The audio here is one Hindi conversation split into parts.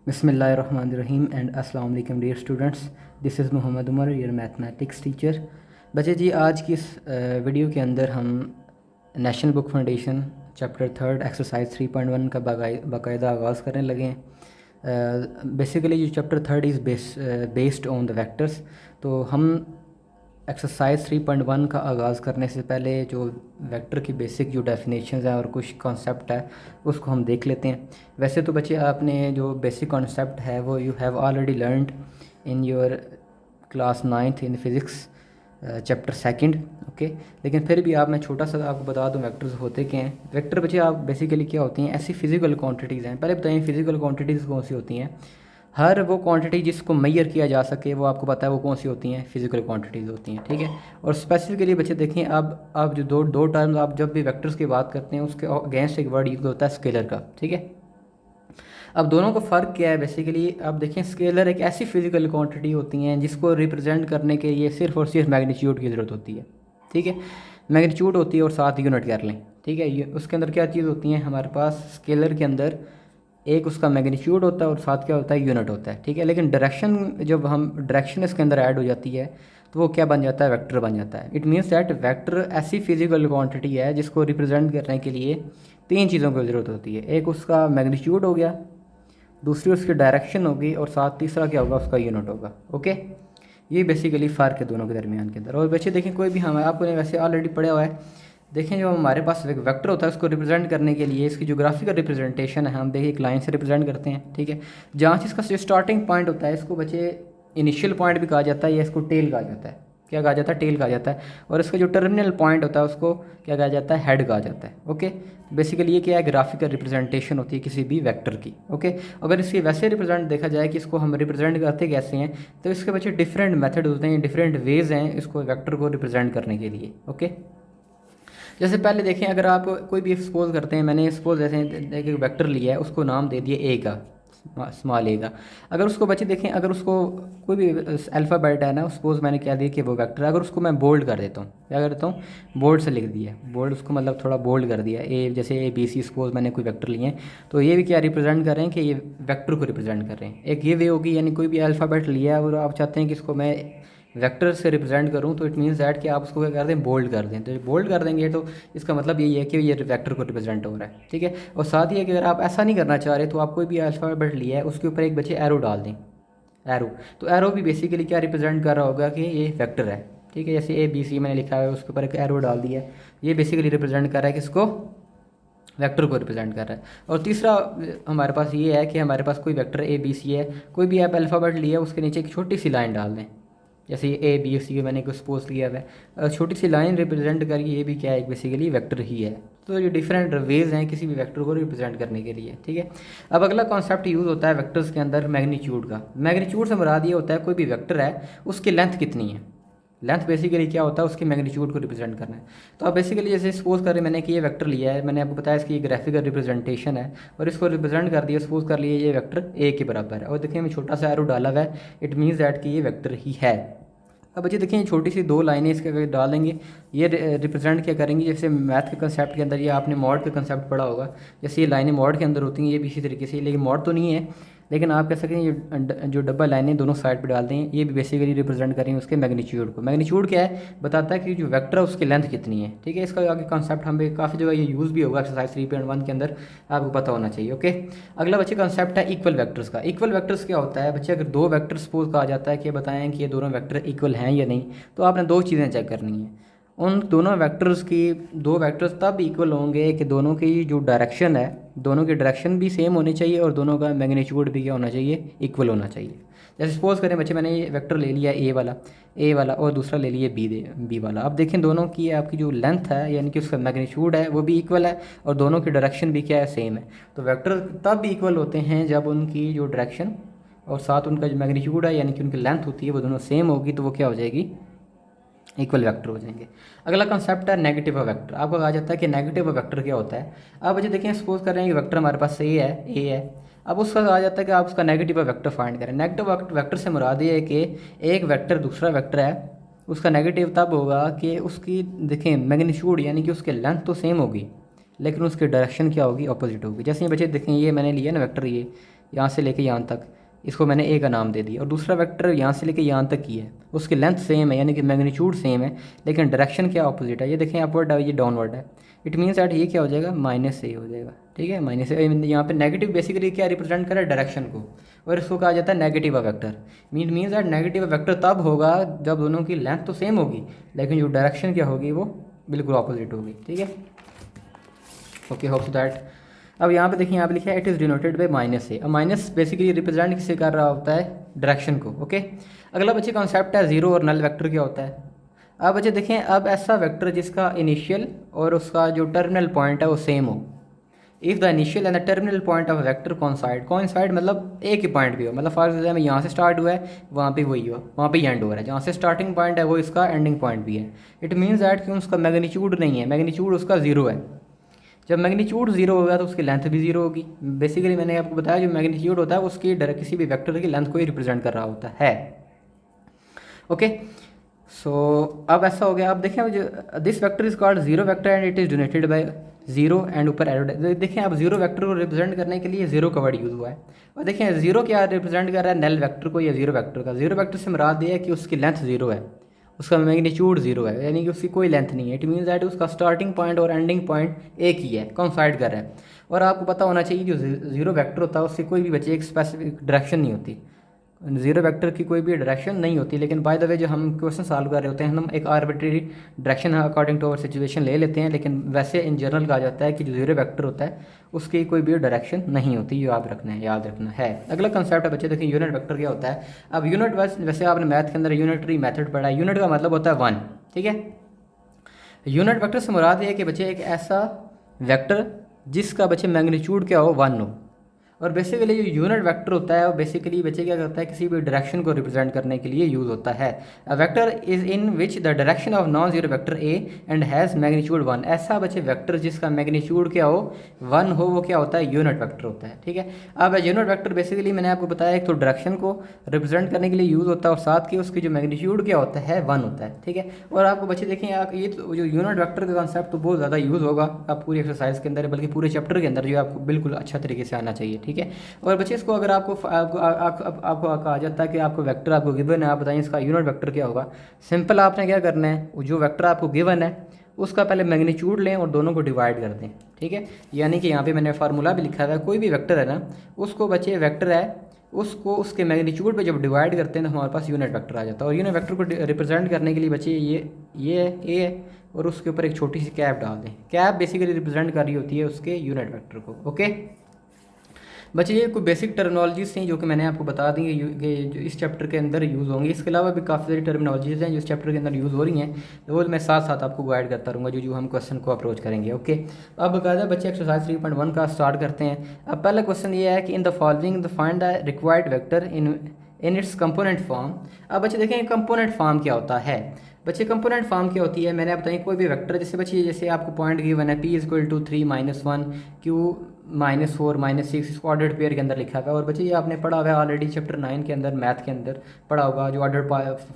बिस्मिल्लाहिर्रहमानिर्रहीम एंड अस्सलाम वालेकुम dear students. This is Mohammad Umar, your mathematics teacher. बच्चे जी, आज की इस वीडियो के अंदर हम National Book Foundation chapter third exercise 3.1 का बाकायदा आगाज़ करने लगे हैं। बेसिकली जो chapter third is based on the vectors. तो हम एक्सरसाइज 3.1 का आगाज़ करने से पहले जो वेक्टर की बेसिक जो डेफिनेशंस हैं और कुछ कॉन्सेप्ट है उसको हम देख लेते हैं। वैसे तो बच्चे आपने जो बेसिक कॉन्सेप्ट है वो you have already learned in your class 9th in physics chapter second. Okay, लेकिन फिर भी आप मैं छोटा सा आपको बता दूं वेक्टर्स होते क्या हैं। वेक्टर बच्चे आप बेसिकली क्या होती हैं, ऐसी फिज़िकल क्वांटिटीज़ हैं। पहले बताइए फ़िज़िकल क्वांटिटीज़ कौन सी होती हैं। हर वो क्वांटिटी जिसको मेजर किया जा सके वो आपको पता है वो कौन सी होती हैं, फिजिकल क्वांटिटीज़ होती हैं। ठीक है, और स्पेसिफिकली बच्चे देखें, अब जो दो दो टर्म्स आप जब भी वेक्टर्स की बात करते हैं उसके अगेंस्ट एक वर्ड यूज़ होता है स्केलर का। ठीक है, अब दोनों का फ़र्क क्या है बेसिकली। आप देखें, स्केलर एक ऐसी फिजिकल क्वांटिटी होती हैं जिसको रिप्रेजेंट करने के लिए सिर्फ और सिर्फ मैग्नीट्यूड की ज़रूरत होती है। ठीक है, मैग्नीट्यूड होती है और साथ यूनिट कर लें। ठीक है, ये उसके अंदर क्या चीज़ होती है हमारे पास स्केलर के अंदर, एक उसका मैग्नीट्यूड होता है और साथ क्या होता है, यूनिट होता है। ठीक है, लेकिन डायरेक्शन, जब हम डायरेक्शन इसके अंदर ऐड हो जाती है तो वो क्या बन जाता है, वेक्टर बन जाता है। इट मीन्स दैट वेक्टर ऐसी फिजिकल क्वांटिटी है जिसको रिप्रेजेंट करने के लिए तीन चीज़ों की ज़रूरत होती है। एक उसका मैग्नीट्यूड हो गया, दूसरी उसकी डायरेक्शन होगी और साथ तीसरा क्या होगा, उसका यूनिट होगा। ओके, ये बेसिकली फ़र्क है दोनों के दरमियान के अंदर। और बच्चे देखें, कोई भी हम आपने वैसे ऑलरेडी पढ़ा हुआ है। देखें, जो हमारे पास एक वेक्टर होता है उसको रिप्रेजेंट करने के लिए इसकी जोग्राफिकल रिप्रेजेंटेशन है, हम देखिए एक लाइन से रिप्रेजेंट करते हैं। ठीक है, जहाँ से इसका जो स्टार्टिंग पॉइंट होता है इसको बच्चे इनिशियल पॉइंट भी कहा जाता है या इसको टेल कहा जाता है। क्या कहा जाता है, टेल कहा जाता है। और इसका जो टर्मिनल पॉइंट होता है उसको क्या कहा जाता है, हेड कहा जाता है। ओके, बेसिकली ये क्या है, ग्राफिकल रिप्रेजेंटेशन होती है किसी भी वेक्टर की। ओके, अगर इसकी वैसे रिप्रेजेंट देखा जाए कि इसको हम रिप्रेजेंट करते कैसे हैं, तो इसके बच्चे डिफरेंट मेथड होते हैं, डिफरेंट वेज हैं इसको वेक्टर को रिप्रेजेंट करने के लिए। ओके, जैसे पहले देखें, अगर आप कोई भी सपोज करते हैं, मैंने सपोज जैसे एक वेक्टर लिया है, उसको नाम दे दिया ए का, स्मॉल ए का। अगर उसको बच्चे देखें, अगर उसको कोई भी अल्फ़ाबेट है ना, सपोज मैंने क्या दिया कि वो वेक्टर है, अगर उसको मैं बोल्ड कर देता हूँ, क्या करता हूँ, बोल्ड से लिख दिया, बोल्ड उसको मतलब थोड़ा बोल्ड कर दिया। ए जैसे ए बी सी, सपोज मैंने कोई वेक्टर लिए हैं, तो ये भी क्या रिप्रेजेंट कर रहे हैं कि ये वेक्टर को रिप्रेजेंट कर रहे हैं। एक ये वे होगी, यानी कोई भी अल्फ़ाबेट लिया है और आप चाहते हैं कि इसको मैं वेक्टर से रिप्रेजेंट करूं, तो इट मीन्स दैट कि आप उसको क्या कर दें, बोल्ड कर दें। तो बोल्ड कर देंगे तो इसका मतलब यही है कि ये वेक्टर को रिप्रेजेंट हो रहा है। ठीक है, और साथ ही है कि अगर आप ऐसा नहीं करना चाह रहे तो आप कोई भी अल्फ़ाबेट लिया है उसके ऊपर एक बच्चे एरो डाल दें, एरो। तो एरो भी बेसिकली क्या रिप्रेजेंट कर रहा होगा कि ये वेक्टर है। ठीक है, जैसे ए बी सी मैंने लिखा है उसके ऊपर एक एरो डाल दिया है, ये बेसिकली रिप्रेजेंट कर रहा है किसको, वेक्टर को रिप्रेजेंट कर रहा है। और तीसरा हमारे पास ये है कि हमारे पास कोई वेक्टर ए बी सी है, कोई भी आप अल्फ़ाबेट लिया उसके नीचे एक छोटी सी लाइन डाल दें, जैसे ये ए बी सी मैंने कुछ सपोज किया है, छोटी सी लाइन रिप्रेजेंट करिए, ये भी क्या है, बेसिकली वेक्टर ही है। तो ये डिफरेंट वेज हैं किसी भी वेक्टर को रिप्रेजेंट करने के लिए। ठीक है, अब अगला कॉन्सेप्ट यूज़ होता है वेक्टर्स के अंदर मैग्नीट्यूड का। मैग्नीट्यूड से मुराद ये होता है कोई भी वेक्टर है उसकी लेंथ कितनी है। लेंथ बेसिकली क्या होता है, उसकी मैग्नीट्यूड को रिप्रेजेंट करना है। तो अब बेसिकली जैसे सपोज करें मैंने कि ये वेक्टर लिया है, मैंने आपको बताया इसकी ग्राफिकल रिप्रेजेंटेशन है और इसको रिप्रेजेंट कर दिया, सपोज कर लिए ये वेक्टर ए के बराबर है। और देखिए मैं छोटा सा एरो डाला हुआ है, इट मीन्स दैट कि ये वेक्टर ही है। अब बच्चे देखिए छोटी सी दो लाइनें इसके अगर डालेंगे, ये रिप्रेजेंट क्या करेंगे, जैसे मैथ के कंसेप्ट के अंदर ये आपने मॉड का कंसेप्ट पढ़ा होगा, जैसे ये लाइनें मॉड के अंदर होती हैं, ये भी इसी तरीके से, लेकिन मॉड तो नहीं है, लेकिन आप कह सकते हैं ये जो डब्बा लाइनें दोनों साइड पे डालते हैं, ये भी बेसिकली रिप्रेजेंट करेंगे उसके मैग्नीट्यूड को। मैग्नीट्यूड क्या है, बताता है कि जो वेक्टर है उसकी लेंथ कितनी है। ठीक है, इसका आगे कॉन्सेप्ट हमें काफ़ी जगह ये यूज़ भी होगा एक्सरसाइज 3.1 के अंदर, आपको पता होना चाहिए। ओके, अगला बच्चे कॉन्सेप्ट है इक्वल वेक्टर्स का। इक्वल वेक्टर्स क्या होता है बच्चे, अगर दो वेक्टर सपोज कहा जाता है कि बताएं कि ये दोनों वेक्टर इक्वल हैं या नहीं, तो आपने दो चीज़ें चेक करनी है। उन दोनों वेक्टर्स की, दो वेक्टर्स तब इक्वल होंगे कि दोनों की जो डायरेक्शन है, दोनों की डायरेक्शन भी सेम होनी चाहिए और दोनों का मैग्नीट्यूड भी क्या होना चाहिए, इक्वल होना चाहिए। जैसे सपोज करें बच्चे, मैंने ये वेक्टर ले लिया ए वाला और दूसरा ले लिया बी वाला। अब देखें दोनों की आपकी जो लेंथ है यानी कि उसका मैग्नीट्यूड है वो भी इक्वल है और दोनों की डायरेक्शन भी क्या है, सेम है। तो वेक्टर तब भी इक्वल होते हैं जब उनकी जो डायरेक्शन और साथ उनका जो मैग्नीट्यूड है यानी कि उनकी लेंथ होती है वो दोनों सेम होगी, तो वो क्या हो जाएगी, इक्वल वेक्टर हो जाएंगे। अगला कंसेप्ट है नेगेटिव वेक्टर। आपको कहा जाता है कि नेगेटिव वेक्टर क्या होता है। अब मुझे देखें, सपोज कर रहे हैं कि वेक्टर हमारे पास ए है। अब उसका कहा जाता है कि आप उसका नेगेटिव वेक्टर फाइंड करें। नेगेटिव वेक्टर से मुराद ये है कि एक वेक्टर दूसरा वेक्टर है, उसका नेगेटिव तब होगा कि उसकी देखें मैग्नीट्यूड यानी कि उसकी लेंथ तो सेम होगी लेकिन उसकी डायरेक्शन क्या होगी, अपोजिट होगी। जैसे ये बच्चे देखें, ये मैंने लिया ना वेक्टर, यहाँ से लेके यहाँ तक, इसको मैंने ए का नाम दे दिया, और दूसरा वेक्टर यहाँ से लेके यहाँ तक की है, उसकी लेंथ सेम है यानी कि मैग्नीट्यूड सेम है, लेकिन डायरेक्शन क्या ऑपोजिट है। ये देखें अपवर्ड है, ये डाउनवर्ड है। इट मीन्स दैट ये क्या हो जाएगा, माइनस ए हो जाएगा। ठीक है, माइनस ए। यहाँ पे नेगेटिव बेसिकली क्या रिप्रेजेंट करे, डायरेक्शन को, और इसको कहा जाता है negative vector. Means that negative vector तब होगा जब दोनों की लेंथ तो सेम होगी, लेकिन जो डायरेक्शन क्या होगी वो बिल्कुल ऑपोजिट होगी। ठीक है, ओके, होप सो दैट। अब यहाँ पे देखिए, यहाँ पे लिखा है it is denoted by minus a. अब माइनस बेसिकली रिप्रेजेंट किससे कर रहा होता है, डायरेक्शन को। ओके, अगला बच्चे कॉन्सेप्ट है जीरो और नल वेक्टर क्या होता है। अब बच्चे देखें, अब ऐसा वेक्टर जिसका इनिशियल और उसका जो टर्मिनल पॉइंट है वो सेम हो। If the initial and the terminal point of vector कॉन्साइड मतलब एक ही पॉइंट भी हो, मतलब फॉर एग्जाम्पल यहाँ से स्टार्ट हुआ है, वहाँ पे वही हुआ, वहाँ पे एंड हो रहा है, जहाँ से स्टार्टिंग पॉइंट है वो इसका एंडिंग पॉइंट भी है। इट मीन्स दैट कि उसका मैग्नीट्यूड नहीं है, मैग्नीट्यूड उसका जीरो है। जब मैग्नीट्यूड जीरो होगा तो उसकी लेंथ भी जीरो होगी। बेसिकली मैंने आपको बताया जो मैग्नीट्यूड होता है उसकी किसी भी वेक्टर की लेंथ को ही रिप्रेजेंट कर रहा होता है। ओके, सो अब ऐसा हो गया। अब देखें, जो this vector is called zero vector and it is donated by zero and ऊपर एरो। देखें, अब जीरो वेक्टर को रिप्रेजेंट करने के लिए जीरो का वर्ड यूज़ हुआ है। और देखें जीरो क्या रिप्रेजेंट कर रहा है, नल वेक्टर को या जीरो वेक्टर का। जीरो वेक्टर से मुराद ये है कि उसकी लेंथ जीरो है, उसका मैग्नीट्यूड जीरो है, यानी कि उसकी कोई लेंथ नहीं है। इट मीन्स दैट उसका स्टार्टिंग पॉइंट और एंडिंग पॉइंट एक ही है, कॉन्साइड कर रहा है। और आपको पता होना चाहिए जो जीरो वेक्टर होता है उससे कोई भी बच्चे एक स्पेसिफिक डायरेक्शन नहीं होती, जीरो वेक्टर की कोई भी डायरेक्शन नहीं होती। लेकिन बाय द वे जो हम क्वेश्चन सॉल्व कर रहे होते हैं, हम एक arbitrary direction according to our situation ले लेते हैं, लेकिन वैसे इन जनरल कहा जाता है कि जो जीरो वेक्टर होता है उसकी कोई भी डायरेक्शन नहीं होती। याद रखना है। अगला कंसेप्ट है बच्चे, देखिए यूनिट वेक्टर क्या होता है। अब यूनिट वैसे आपने मैथ के अंदर यूनिटरी मेथड पढ़ा है। यूनिट का मतलब होता है वन। ठीक है, यूनिट वेक्टर से मुराद है कि बच्चे एक ऐसा वेक्टर जिसका बच्चे मैग्नीट्यूड क्या हो, वन हो। और बेसिकली जो यूनिट वेक्टर होता है वो बेसिकली बच्चे क्या करता है, किसी भी डायरेक्शन को रिप्रेजेंट करने के लिए यूज़ होता है। A vector is in which the direction of non zero vector A and has magnitude one. ऐसा बच्चे वेक्टर जिसका मैग्नीट्यूड क्या हो, वन हो, वो क्या होता है, यूनिट वेक्टर होता है। ठीक है, अब यूनिट वेक्टर बेसिकली मैंने आपको बताया एक तो डायरेक्शन को रिप्रेजेंट करने के लिए यूज़ होता है और साथ के उसकी जो मैग्नीट्यूड क्या होता है, वन होता है। ठीक है, और आपको बच्चे देखें, ये तो जो यूनिट वेक्टर का कॉन्सेप्ट तो बहुत ज़्यादा यूज़ होगा आप पूरी एक्सरसाइज के अंदर, बल्कि पूरे चैप्टर के अंदर जो आपको बिल्कुल अच्छा तरीके से आना चाहिए। ठीक है, और बच्चे इसको अगर आपको कहा जाता है कि आपको वेक्टर आपको गिवन है, आप बताइए इसका यूनिट वेक्टर क्या होगा। सिंपल आपने क्या करना है, जो वेक्टर आपको गिवन है उसका पहले मैग्नीट्यूड लें और दोनों को डिवाइड कर दें। ठीक है, यानी कि यहाँ पे मैंने फार्मूला भी लिखा हुआ है, कोई भी वेक्टर है ना, उसको बच्चे वेक्टर है उसको उसके मैग्नीट्यूड पे जब डिवाइड करते हैं तो हमारे पास यूनिट वेक्टर आ जाता है। और यूनिट वेक्टर को रिप्रेजेंट करने के लिए बच्चे ये ए है और उसके ऊपर एक छोटी सी कैप डाल दें। कैप बेसिकली रिप्रेजेंट कर रही होती है उसके यूनिट वेक्टर को। ओके बच्चे, ये कुछ बेसिक टर्मिनोलॉजीज थी जो कि मैंने आपको बता दी कि जो इस चैप्टर के अंदर यूज़ होंगी। इसके अलावा भी काफ़ी सारी टर्मिनोलॉजीज हैं जो इस चैप्टर के अंदर यूज़ हो रही हैं, तो वो मैं साथ साथ आपको गाइड करता रहूँगा जो हम क्वेश्चन को अप्रोच करेंगे। ओके, अब बकायदा बच्चे एक्सरसाइज 3.1 का स्टार्ट करते हैं। अब पहला क्वेश्चन ये है कि in the following the find the required vector in its component form. अब बच्चे देखें कंपोनेंट फॉर्म क्या होता है। बच्चे कंपोनेंट फॉर्म क्या होती है, मैंने बताई कोई भी वेक्टर जैसे आपको पॉइंट गिवन है P = 3 -1 Q -4 -6, इसको ऑर्डर्ड पेयर के अंदर लिखा हुआ है। और बच्चे ये आपने पढ़ा हुआ है ऑलरेडी चैप्टर 9 के अंदर, मैथ के अंदर पढ़ा होगा। जो ऑर्डर्ड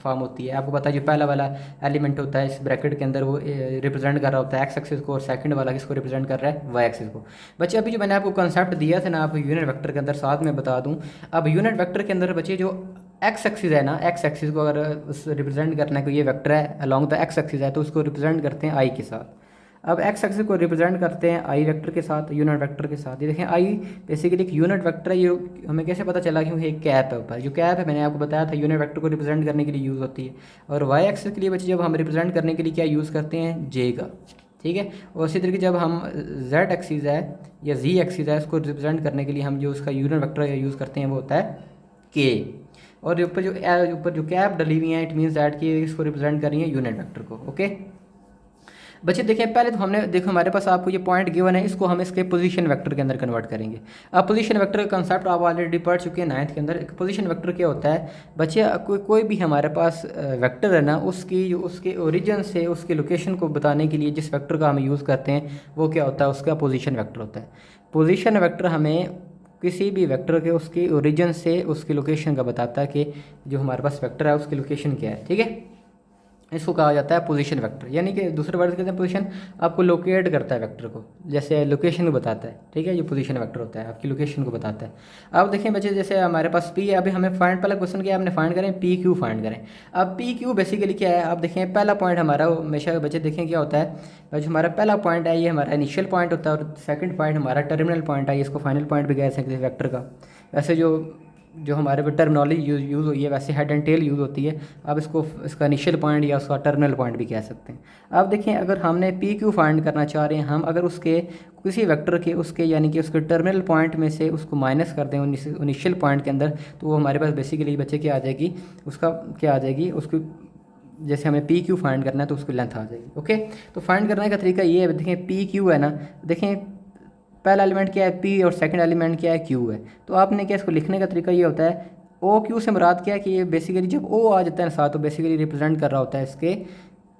फॉर्म होती है आपको पता है, जो पहला वाला एलिमेंट होता है इस ब्रैकेट के अंदर वो रिप्रेजेंट कर रहा होता है एक्स एक्सिस को, और सेकंड वाला किसको रिप्रेजेंट कर रहा है, वाई एक्सिस को। बच्चे अभी जो मैंने आपको कंसेप्ट दिया था ना, आप यूनिट वेक्टर के अंदर साथ में बता दूँ। अब यूनिट वेक्टर के अंदर बच्चे जो एक्स एक्सिस है ना, एक्स एक्सिस को अगर रिप्रेजेंट करना है कि ये वेक्टर है अलॉन्ग द एक्स एक्सिस है, तो उसको रिप्रेजेंट करते हैं आई के साथ। अब एक्स एक्सिस को रिप्रेजेंट करते हैं आई वेक्टर के साथ, यूनिट वेक्टर के साथ। ये देखें आई बेसिकली एक यूनिट वेक्टर है। ये हमें कैसे पता चला, क्योंकि एक कैप है ऊपर। जो कैप है मैंने आपको बताया था यूनिट वेक्टर को रिप्रेजेंट करने के लिए यूज़ होती है। और वाई एक्सिस के लिए बच्चे जब हम रिप्रेजेंट करने के लिए क्या यूज़ करते हैं, जे का। ठीक है, और इसी तरीके जब हम जेड एक्सिस है या जी एक्सिस है उसको रिप्रेजेंट करने के लिए हम जो उसका यूनिट वेक्टर यूज़ करते हैं वो होता है के। और ऊपर जो कैप डली हुई है, इट मीन्स दैट कि इसको रिप्रेजेंट कर रही है यूनिट वेक्टर को। ओके बच्चे देखें, पहले तो हमने देखो हमारे पास आपको ये पॉइंट गिवन है, इसको हम इसके पोजीशन वेक्टर के अंदर कन्वर्ट करेंगे। अब पोजीशन वेक्टर का कंसेप्ट आप ऑलरेडी पढ़ चुके हैं 9th के अंदर। पोजीशन वेक्टर क्या होता है बच्चे, कोई भी हमारे पास वेक्टर है ना, उसके ओरिजिन से उसके लोकेशन को बताने के लिए जिस वेक्टर का हम यूज़ करते हैं वो क्या होता है, उसका पोजीशन वेक्टर होता है। पोजीशन वेक्टर हमें किसी भी वेक्टर के उसके ओरिजिन से उसकी लोकेशन का बताता है कि जो हमारे पास वेक्टर है उसकी लोकेशन क्या है। ठीक है, इसको कहा जाता है पोजीशन वेक्टर, यानी कि दूसरे वर्ड कहते हैं पोजीशन, आपको लोकेट करता है वेक्टर को, जैसे लोकेशन को बताता है, ठीक है। ये पोजीशन वेक्टर होता है, आपकी लोकेशन को बताता है। अब देखें बच्चे, जैसे हमारे पास पी है, अभी हमें फाइंड, पहला क्वेश्चन क्या है, हमने फाइंड करें पी क्यू फाइंड करें। अब पी क्यू बेसिकली क्या है, आप देखें पहला पॉइंट हमारा, हमेशा बच्चे देखें क्या होता है, जो हमारा पहला पॉइंट है ये हमारा इनिशियल पॉइंट होता है, और सेकंड पॉइंट हमारा टर्मिनल पॉइंट है, इसको फाइनल पॉइंट भी कह सकते हैं वेक्टर का। वैसे जो जो हमारे पे टर्मिनोलॉजी यूज़ हुई है, वैसे हेड एंड टेल यूज़ होती है। आप इसको इसका इनिशियल पॉइंट या उसका टर्मिनल पॉइंट भी कह सकते हैं। अब देखें, अगर हमने पी क्यू फाइंड करना चाह रहे हैं हम, अगर उसके किसी वेक्टर के उसके यानी कि उसके टर्मिनल पॉइंट में से उसको माइनस कर दें इनिशियल पॉइंट के अंदर, तो वो हमारे पास बेसिकली बच्चे क्या आ जाएगी, उसका क्या आ जाएगी, उसकी जैसे हमें पी क्यू फाइंड करना है तो उसकी लेंथ आ जाएगी। ओके, तो फाइंड करने का तरीका ये है, देखें पी क्यू है ना, देखें पहला एलिमेंट क्या है पी और सेकंड एलिमेंट क्या है क्यू है। तो आपने क्या इसको लिखने का तरीका ये होता है, ओ क्यू से मुराद क्या है कि ये बेसिकली जब ओ आ जाता है ना साथ, तो बेसिकली रिप्रेजेंट कर रहा होता है इसके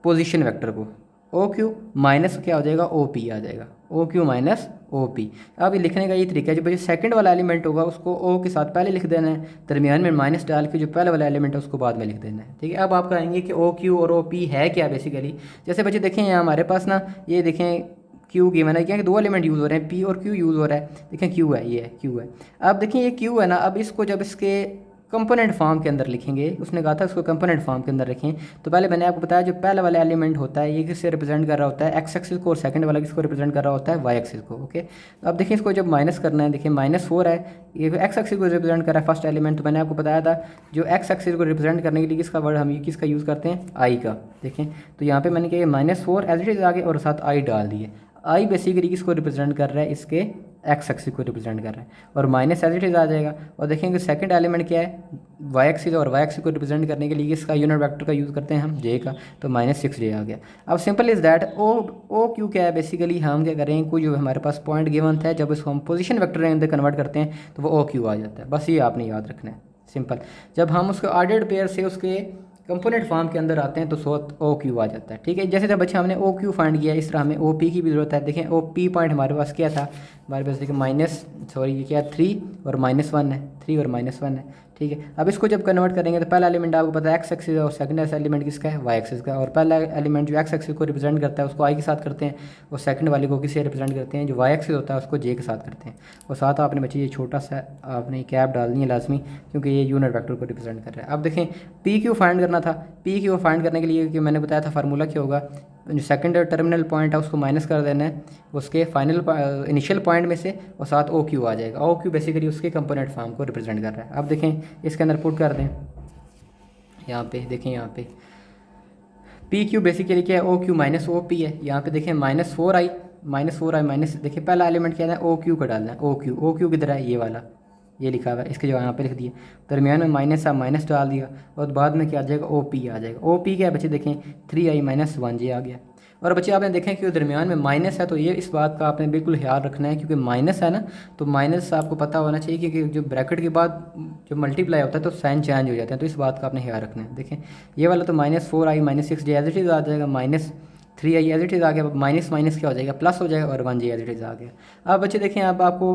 पोजीशन वेक्टर को। ओ क्यू माइनस क्या हो जाएगा, ओ पी आ जाएगा, O Q minus O P. अब ये लिखने का ये तरीका है, जो सेकंड वाला एलिमेंट होगा उसको ओ के साथ पहले लिख देना है, दरमियान में माइनस डाल के जो पहले वाला एलिमेंट है उसको बाद में लिख देना है, ठीक है। अब आप कहेंगे कि ओ क्यू और ओ पी है क्या बेसिकली, जैसे बच्चे देखें यहाँ हमारे पास ना, ये देखें क्यू गिवन है, क्या कि दो एलिमेंट यूज़ हो रहे हैं, पी और क्यू यूज़ हो रहा है। देखें क्यू है, ये है क्यू है। अब देखिए ये क्यू है ना, अब इसको जब इसके कंपोनेंट फॉर्म के अंदर लिखेंगे, उसने कहा था उसको कंपोनेंट फॉर्म के अंदर रखें, तो पहले मैंने आपको बताया जो पहला वाला एलिमेंट होता है ये किससे रिप्रेजेंट कर रहा होता है, एक्स एक्सिस को, और सेकंड वाला किसको रिप्रेजेंट कर रहा होता है, वाई एक्सिस को। ओके, तो अब देखिए इसको जब माइनस करना है, देखिए -4 है, ये एक्स एक्सिस को रिप्रेजेंट कर रहा है फर्स्ट एलिमेंट। तो मैंने आपको बताया था जो एक्स एक्सिस को रिप्रेजेंट करने के लिए किसका वर्ड हम किसका यूज़ करते हैं, आई का। देखें तो यहाँ पे मैंने क्या -4 एज इट इज़ आगे और साथ आई डाल दिए। आई बेसिकली किसको रिप्रेजेंट कर रहा है, इसके एक्स एक्सिस को रिप्रेजेंट कर रहा है, और माइनस एज इट इज़ आ जाएगा। और देखेंगे सेकंड एलिमेंट क्या है, वाई एक्सिस, और वाई एक्सिस को रिप्रेजेंट करने के लिए इसका यूनिट वेक्टर का यूज़ करते हैं हम, जे का, तो -6j आ गया। अब simple is that O Q क्या है, बेसिकली हम क्या करें, कोई जो हमारे पास पॉइंट गिवन था, जब इसको हम पोजीशन वेक्टर के अंदर कन्वर्ट करते हैं तो वो ओ क्यू आ जाता है। बस ये आपने याद रखना है, सिंपल। जब हम उसको ऑर्डर्ड पेयर से उसके कंपोनेंट फॉर्म के अंदर आते हैं तो सोत ओ क्यू आ जाता है, ठीक है। जैसे जब बच्चे हमने ओ क्यू फाइंड किया, इस तरह हमें ओ पी की भी ज़रूरत है। देखें ओ पी पॉइंट हमारे पास क्या था, हमारे पास देखिए ये क्या 3 और -1 है, 3 और -1 है, ठीक है। अब इसको जब कन्वर्ट करेंगे तो पहला एलिमेंट आपको पता है एक्स एक्सिस, और सेकंड एलिमेंट किसका है, वाई एक्सिस का। और पहला एलिमेंट जो एक्स एक्सिस को रिप्रेजेंट करता है उसको आई के साथ करते हैं, और सेकंड वाले को किससे रिप्रेजेंट करते हैं, जो वाई एक्सिस होता है उसको जे के साथ करते हैं। और साथ आपने बच्चे ये छोटा सा आपने कैप डालनी है लाजमी, क्योंकि ये यूनिट वेक्टर को रिप्रेजेंट कर रहा है। अब देखें पी क्यू फाइंड करना था, पी क्यू फाइंड करने के लिए कि मैंने बताया था फार्मूला क्या होगा, जो सेकंड टर्मिनल पॉइंट है उसको माइनस कर देना है उसके फाइनल इनिशियल पॉइंट में से, और साथ ओ क्यू आ जाएगा। ओ क्यू बेसिकली उसके कंपोनेंट फॉर्म को रिप्रेजेंट कर रहा है। अब देखें इसके अंदर पुट कर दें, यहाँ पे देखें, यहाँ पे पी क्यू बेसिकली क्या है, O Q minus O P है। यहाँ पे देखें -4 आई माइनस, देखिए पहला एलिमेंट क्या है, ओ क्यू का डालना है, ओ क्यू किधर है, ये वाला, ये लिखा हुआ है, इसके जो यहाँ पे लिख दिए, दरमियान में माइनस माइनस डाल दिया, और बाद में क्या आ जाएगा, ओ पी आ जाएगा। ओ पी क्या है बच्चे, देखें 3i - 1j आ गया। और बच्चे आपने देखें कि दरमियान में माइनस है, तो ये इस बात का आपने बिल्कुल ख्याल रखना है, क्योंकि माइनस है ना, तो माइनस आपको पता होना चाहिए कि जो ब्रैकेट के बाद जो मल्टीप्लाई होता है तो साइन चेंज हो जाते हैं, तो इस बात का आपने ख्याल रखना है। देखें ये वाला तो -4i - 6j as it is आ जाएगा, -3i एज इट इज़ आ गया, माइनस माइनस क्या हो जाएगा, प्लस हो जाएगा, और 1j एज इट इज़ आ गया। अब बच्चे देखें, अब आपको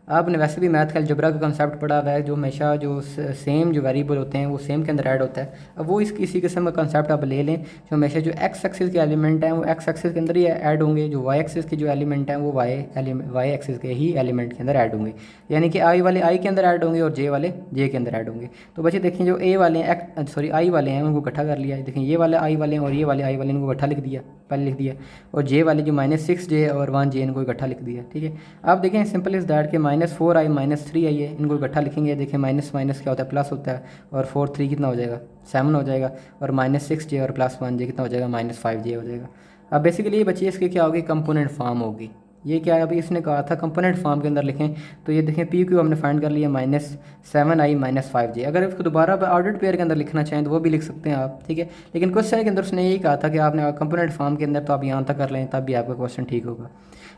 आपने वैसे भी मैथ का अलजेब्रा का कंसेप्ट पढ़ा हुआ है, जो हमेशा जो सेम जो वेरिएबल होते हैं वो सेम के अंदर ऐड होता है। अब वो इसी किस्म का कंसेप्ट आप ले लें, जो हमेशा जो एक्स एक्सिस के एलिमेंट हैं वो एक्स एक्सिस के अंदर ही ऐड होंगे, जो वाई एक्सिस के जो एलिमेंट हैं वो वाई एक्सिस के ही एलिमेंट के अंदर ऐड होंगे, यानी कि आई वाले आई के अंदर ऐड होंगे और जे वाले जे के अंदर ऐड होंगे। तो बच्चे देखें जो ए वाले हैं आई वाले हैं उनको इकट्ठा कर लिया, देखें ये वाले आई वाले हैं और ये वाले आई वाले इनको इकट्ठा लिख दिया, पहले लिख दिया, और जे वाले जो -6j और 1j इनको इकट्ठा लिख दिया, ठीक है। अब देखें सिंपल इज़ दैट के -4i - 3i है, इनको इकट्ठा लिखेंगे, देखें माइनस माइनस क्या होता है, प्लस होता है, और 4 3 कितना हो जाएगा, 7 हो जाएगा, और -6j और +1j कितना हो जाएगा, -5j हो जाएगा। अब बेसिकली ये बच्चे इसके क्या होगी, कंपोनेंट फॉर्म होगी। ये क्या है, अभी इसने कहा था कंपोनेंट फॉर्म के अंदर लिखें, तो ये देखें पी क्यू हमने फाइंड कर लिया -7i - 5j। अगर इसको दोबारा ऑर्डर्ड पेयर के अंदर लिखना चाहें तो वो भी लिख सकते हैं आप, ठीक है। लेकिन क्वेश्चन के अंदर उसने यही कहा था कि आपने कंपोनेंट फॉर्म के अंदर तो आप यहाँ तक कर लें, तब भी आपका क्वेश्चन ठीक होगा।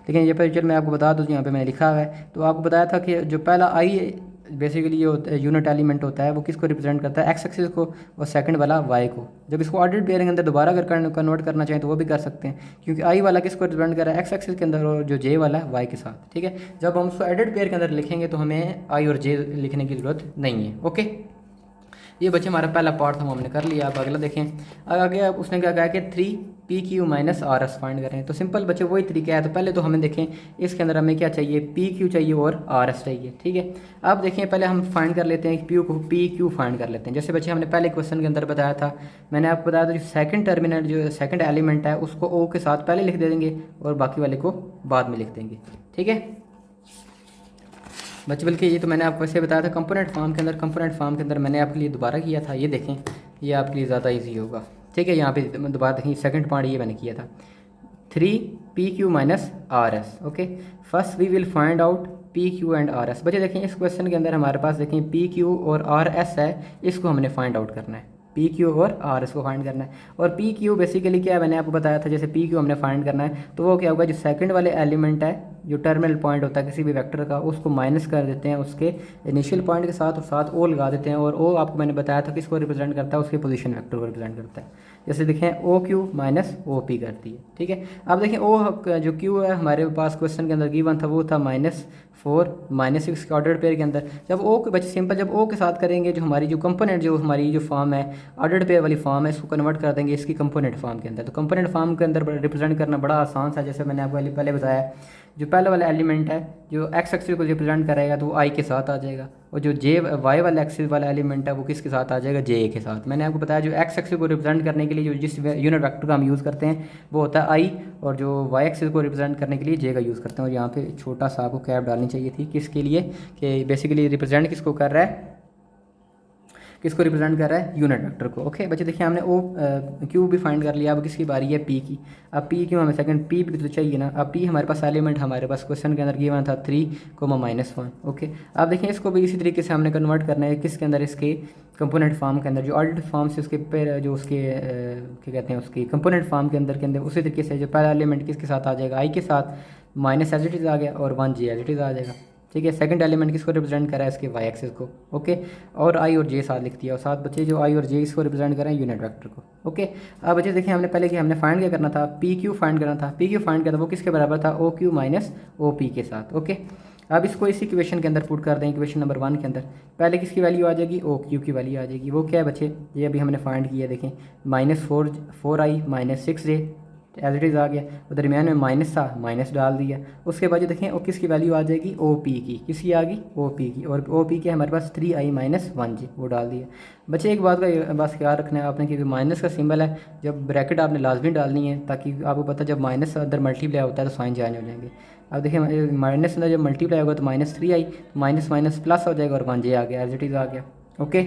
लेकिन ये पर चल मैं आपको बता दूँ, यहाँ पे मैंने लिखा हुआ है, तो आपको बताया था कि जो पहला आई बेसिकली ये यूनिट एलिमेंट होता है वो किसको रिप्रेजेंट करता है, एक्स एक्सिस को, और सेकंड वाला वाई को। जब इसको ऑर्डर्ड पेयर के अंदर दोबारा अगर कन्वर्ट करना चाहें तो वो भी कर सकते हैं, क्योंकि आई वाला किसको रिप्रेजेंट कर रहा है, एक्स एक्सिस के अंदर, और जो जे वाला है वाई के साथ, ठीक है। जब हम उसको ऑर्डर्ड पेयर के अंदर लिखेंगे तो हमें आई और जे लिखने की ज़रूरत नहीं है। ओके, ये बच्चे हमारा पहला पार्ट था वो हमने कर लिया। अब अगला देखें, आगे अब उसने क्या कहा कि 3PQ माइनस RS फाइंड करें। तो सिंपल बच्चे वही तरीका है। तो पहले तो हमें देखें इसके अंदर हमें क्या चाहिए, PQ चाहिए और RS चाहिए, ठीक है। अब देखें पहले हम फाइंड कर लेते हैं PQ फाइंड कर लेते हैं। जैसे बच्चे हमने पहले क्वेश्चन के अंदर बताया था, मैंने आपको बताया था जो सेकंड टर्मिनल जो सेकंड एलिमेंट है उसको O के साथ पहले लिख दे देंगे और बाकी वाले को बाद में लिख देंगे, ठीक है बच्चे। बल्कि ये तो मैंने आपको वैसे बताया था कंपोनेंट फॉर्म के अंदर मैंने आपके लिए दोबारा किया था। ये देखें, ये आपके लिए ज़्यादा इजी होगा, ठीक है। यहाँ पे दोबारा देखें सेकंड पार्ट ये मैंने किया था 3PQ minus RS। Okay, first we will find out PQ and RS। बच्चे देखें इस क्वेश्चन के अंदर हमारे पास देखें PQ और RS है, इसको हमने फाइंड आउट करना है। PQ और RS को फाइंड करना है। और PQ बेसिकली क्या है, मैंने आपको बताया था जैसे PQ हमने फाइंड करना है तो वो क्या होगा, जो सेकंड वाले एलिमेंट है, जो टर्मिनल पॉइंट होता है किसी भी वेक्टर का, उसको माइनस कर देते हैं उसके इनिशियल पॉइंट के साथ और साथ O लगा देते हैं। और O आपको मैंने बताया था किसको रिप्रेजेंट करता है, उसके पोजीशन वेक्टर को रिप्रेजेंट करता है। जैसे देखें OQ माइनस OP करती है, ठीक है। अब देखें O जो Q है हमारे पास क्वेश्चन के अंदर गिवन था वो था -4 -6 के ऑर्डर पेयर के अंदर। जब O के बच्चे सिंपल जब O के साथ करेंगे, जो हमारी जो कंपोनेंट जो हमारी जो फॉर्म है ऑर्डर पेयर वाली फॉर्म है, इसको कन्वर्ट कर देंगे इसकी कंपोनेंट फॉर्म के अंदर। तो कंपोनेंट फॉर्म के अंदर रिप्रेजेंट करना बड़ा आसान सा। जैसे मैंने आपको पहले बताया, जो पहला वाला एलिमेंट है जो एक्स एक्सिस को रिप्रेजेंट करेगा तो वो I के साथ आ जाएगा, और जो Y वाला एक्सिस वाला एलिमेंट है वो किसके साथ आ जाएगा, J के साथ। मैंने आपको बताया जो एक्स एक्सिस को रिप्रेजेंट करने के लिए जो जिस यूनिट वेक्टर का हम यूज़ करते हैं वो होता है I, और जो Y एक्सिस को रिप्रेजेंट करने के लिए J का यूज़ करते हैं। और यहाँ पे छोटा सा आपको कैप डालनी चाहिए थी, किसके लिए, कि बेसिकली रिप्रेजेंट किसको कर रहा है, किसको रिप्रेजेंट कर रहा है, यूनिट वेक्टर को। ओके बच्चे देखिए हमने Q भी फाइंड कर लिया। अब किसकी बारी है, P की। अब P क्यों हमें सेकंड P भी तो चाहिए ना। अब P हमारे पास एलिमेंट हमारे पास क्वेश्चन के अंदर गिवन था 3, -1। ओके, अब देखिए इसको भी इसी तरीके से हमने कन्वर्ट करना है किसके अंदर, इसके कंपोनेंट फॉर्म के अंदर, जो ऑर्डर फॉर्म से उसके पेयर जो उसके क्या कहते हैं उसकी कंपोनेंट फॉर्म के अंदर उसी तरीके से जो पहला एलिमेंट किसके साथ आ जाएगा, I के साथ, माइनस एज इट इज़ आ गया और 1J एज इट इज़ आ जाएगा, ठीक है। सेकंड एलिमेंट किसको रिप्रेजेंट कर रहा है, इसके Y एक्सिस को। ओके, और I और J साथ लिख दिया, और साथ बच्चे जो I और J इसको रिप्रेजेंट कर रहे हैं यूनिट वेक्टर को। ओके, अब बच्चे देखिए हमने पहले कि हमने फाइंड क्या करना था, PQ फाइंड करना था। PQ फाइंड करना था वो किसके बराबर था, OQ माइनस OP के साथ। ओके, अब इसको इस इक्वेशन के अंदर पुट कर दें, इक्वेशन नंबर 1 के अंदर। पहले किसकी वैल्यू आ जाएगी, OQ की वैल्यू आ जाएगी। वो क्या है बच्चे, ये अभी हमने फाइंड किया, देखें -4I -6J as it is आ गया, और दरमियान में माइनस था, माइनस डाल दिया। उसके बाद जो देखें और किसकी वैल्यू आ जाएगी, OP की। किसकी आ गई, OP की, और OP के हमारे पास 3I -1J वो डाल दिया। बच्चे एक बात का बस ख्याल रखना है आपने, क्योंकि माइनस का सिंबल है, जब ब्रैकेट आपने लाजमी डालनी है, ताकि आपको पता जब माइनस अंदर मल्टीप्लाई होता है तो साइन चेंज हो जाएंगे। अब देखिए माइनस अंदर जब मल्टीप्लाई होगा तो -3I, माइनस माइनस प्लस हो जाएगा और 1J आ गया, एज इट इज़ आ गया। ओके,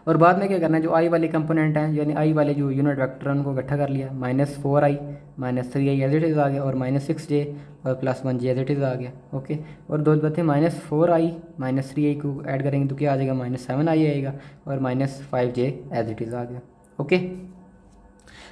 और बाद में क्या करना है, जो I वाले कंपोनेंट हैं यानी I वाले जो यूनिट वेक्टर हैं उनको इकट्ठा कर लिया, -4I -3I as it is आ गया, और -6J और +1J एज इट इज़ आ गया। ओके, और दो बातें, -4I -3I को ऐड करेंगे तो क्या आ जाएगा, -7I आएगा, और -5J एज इट इज़ आ गया। ओके,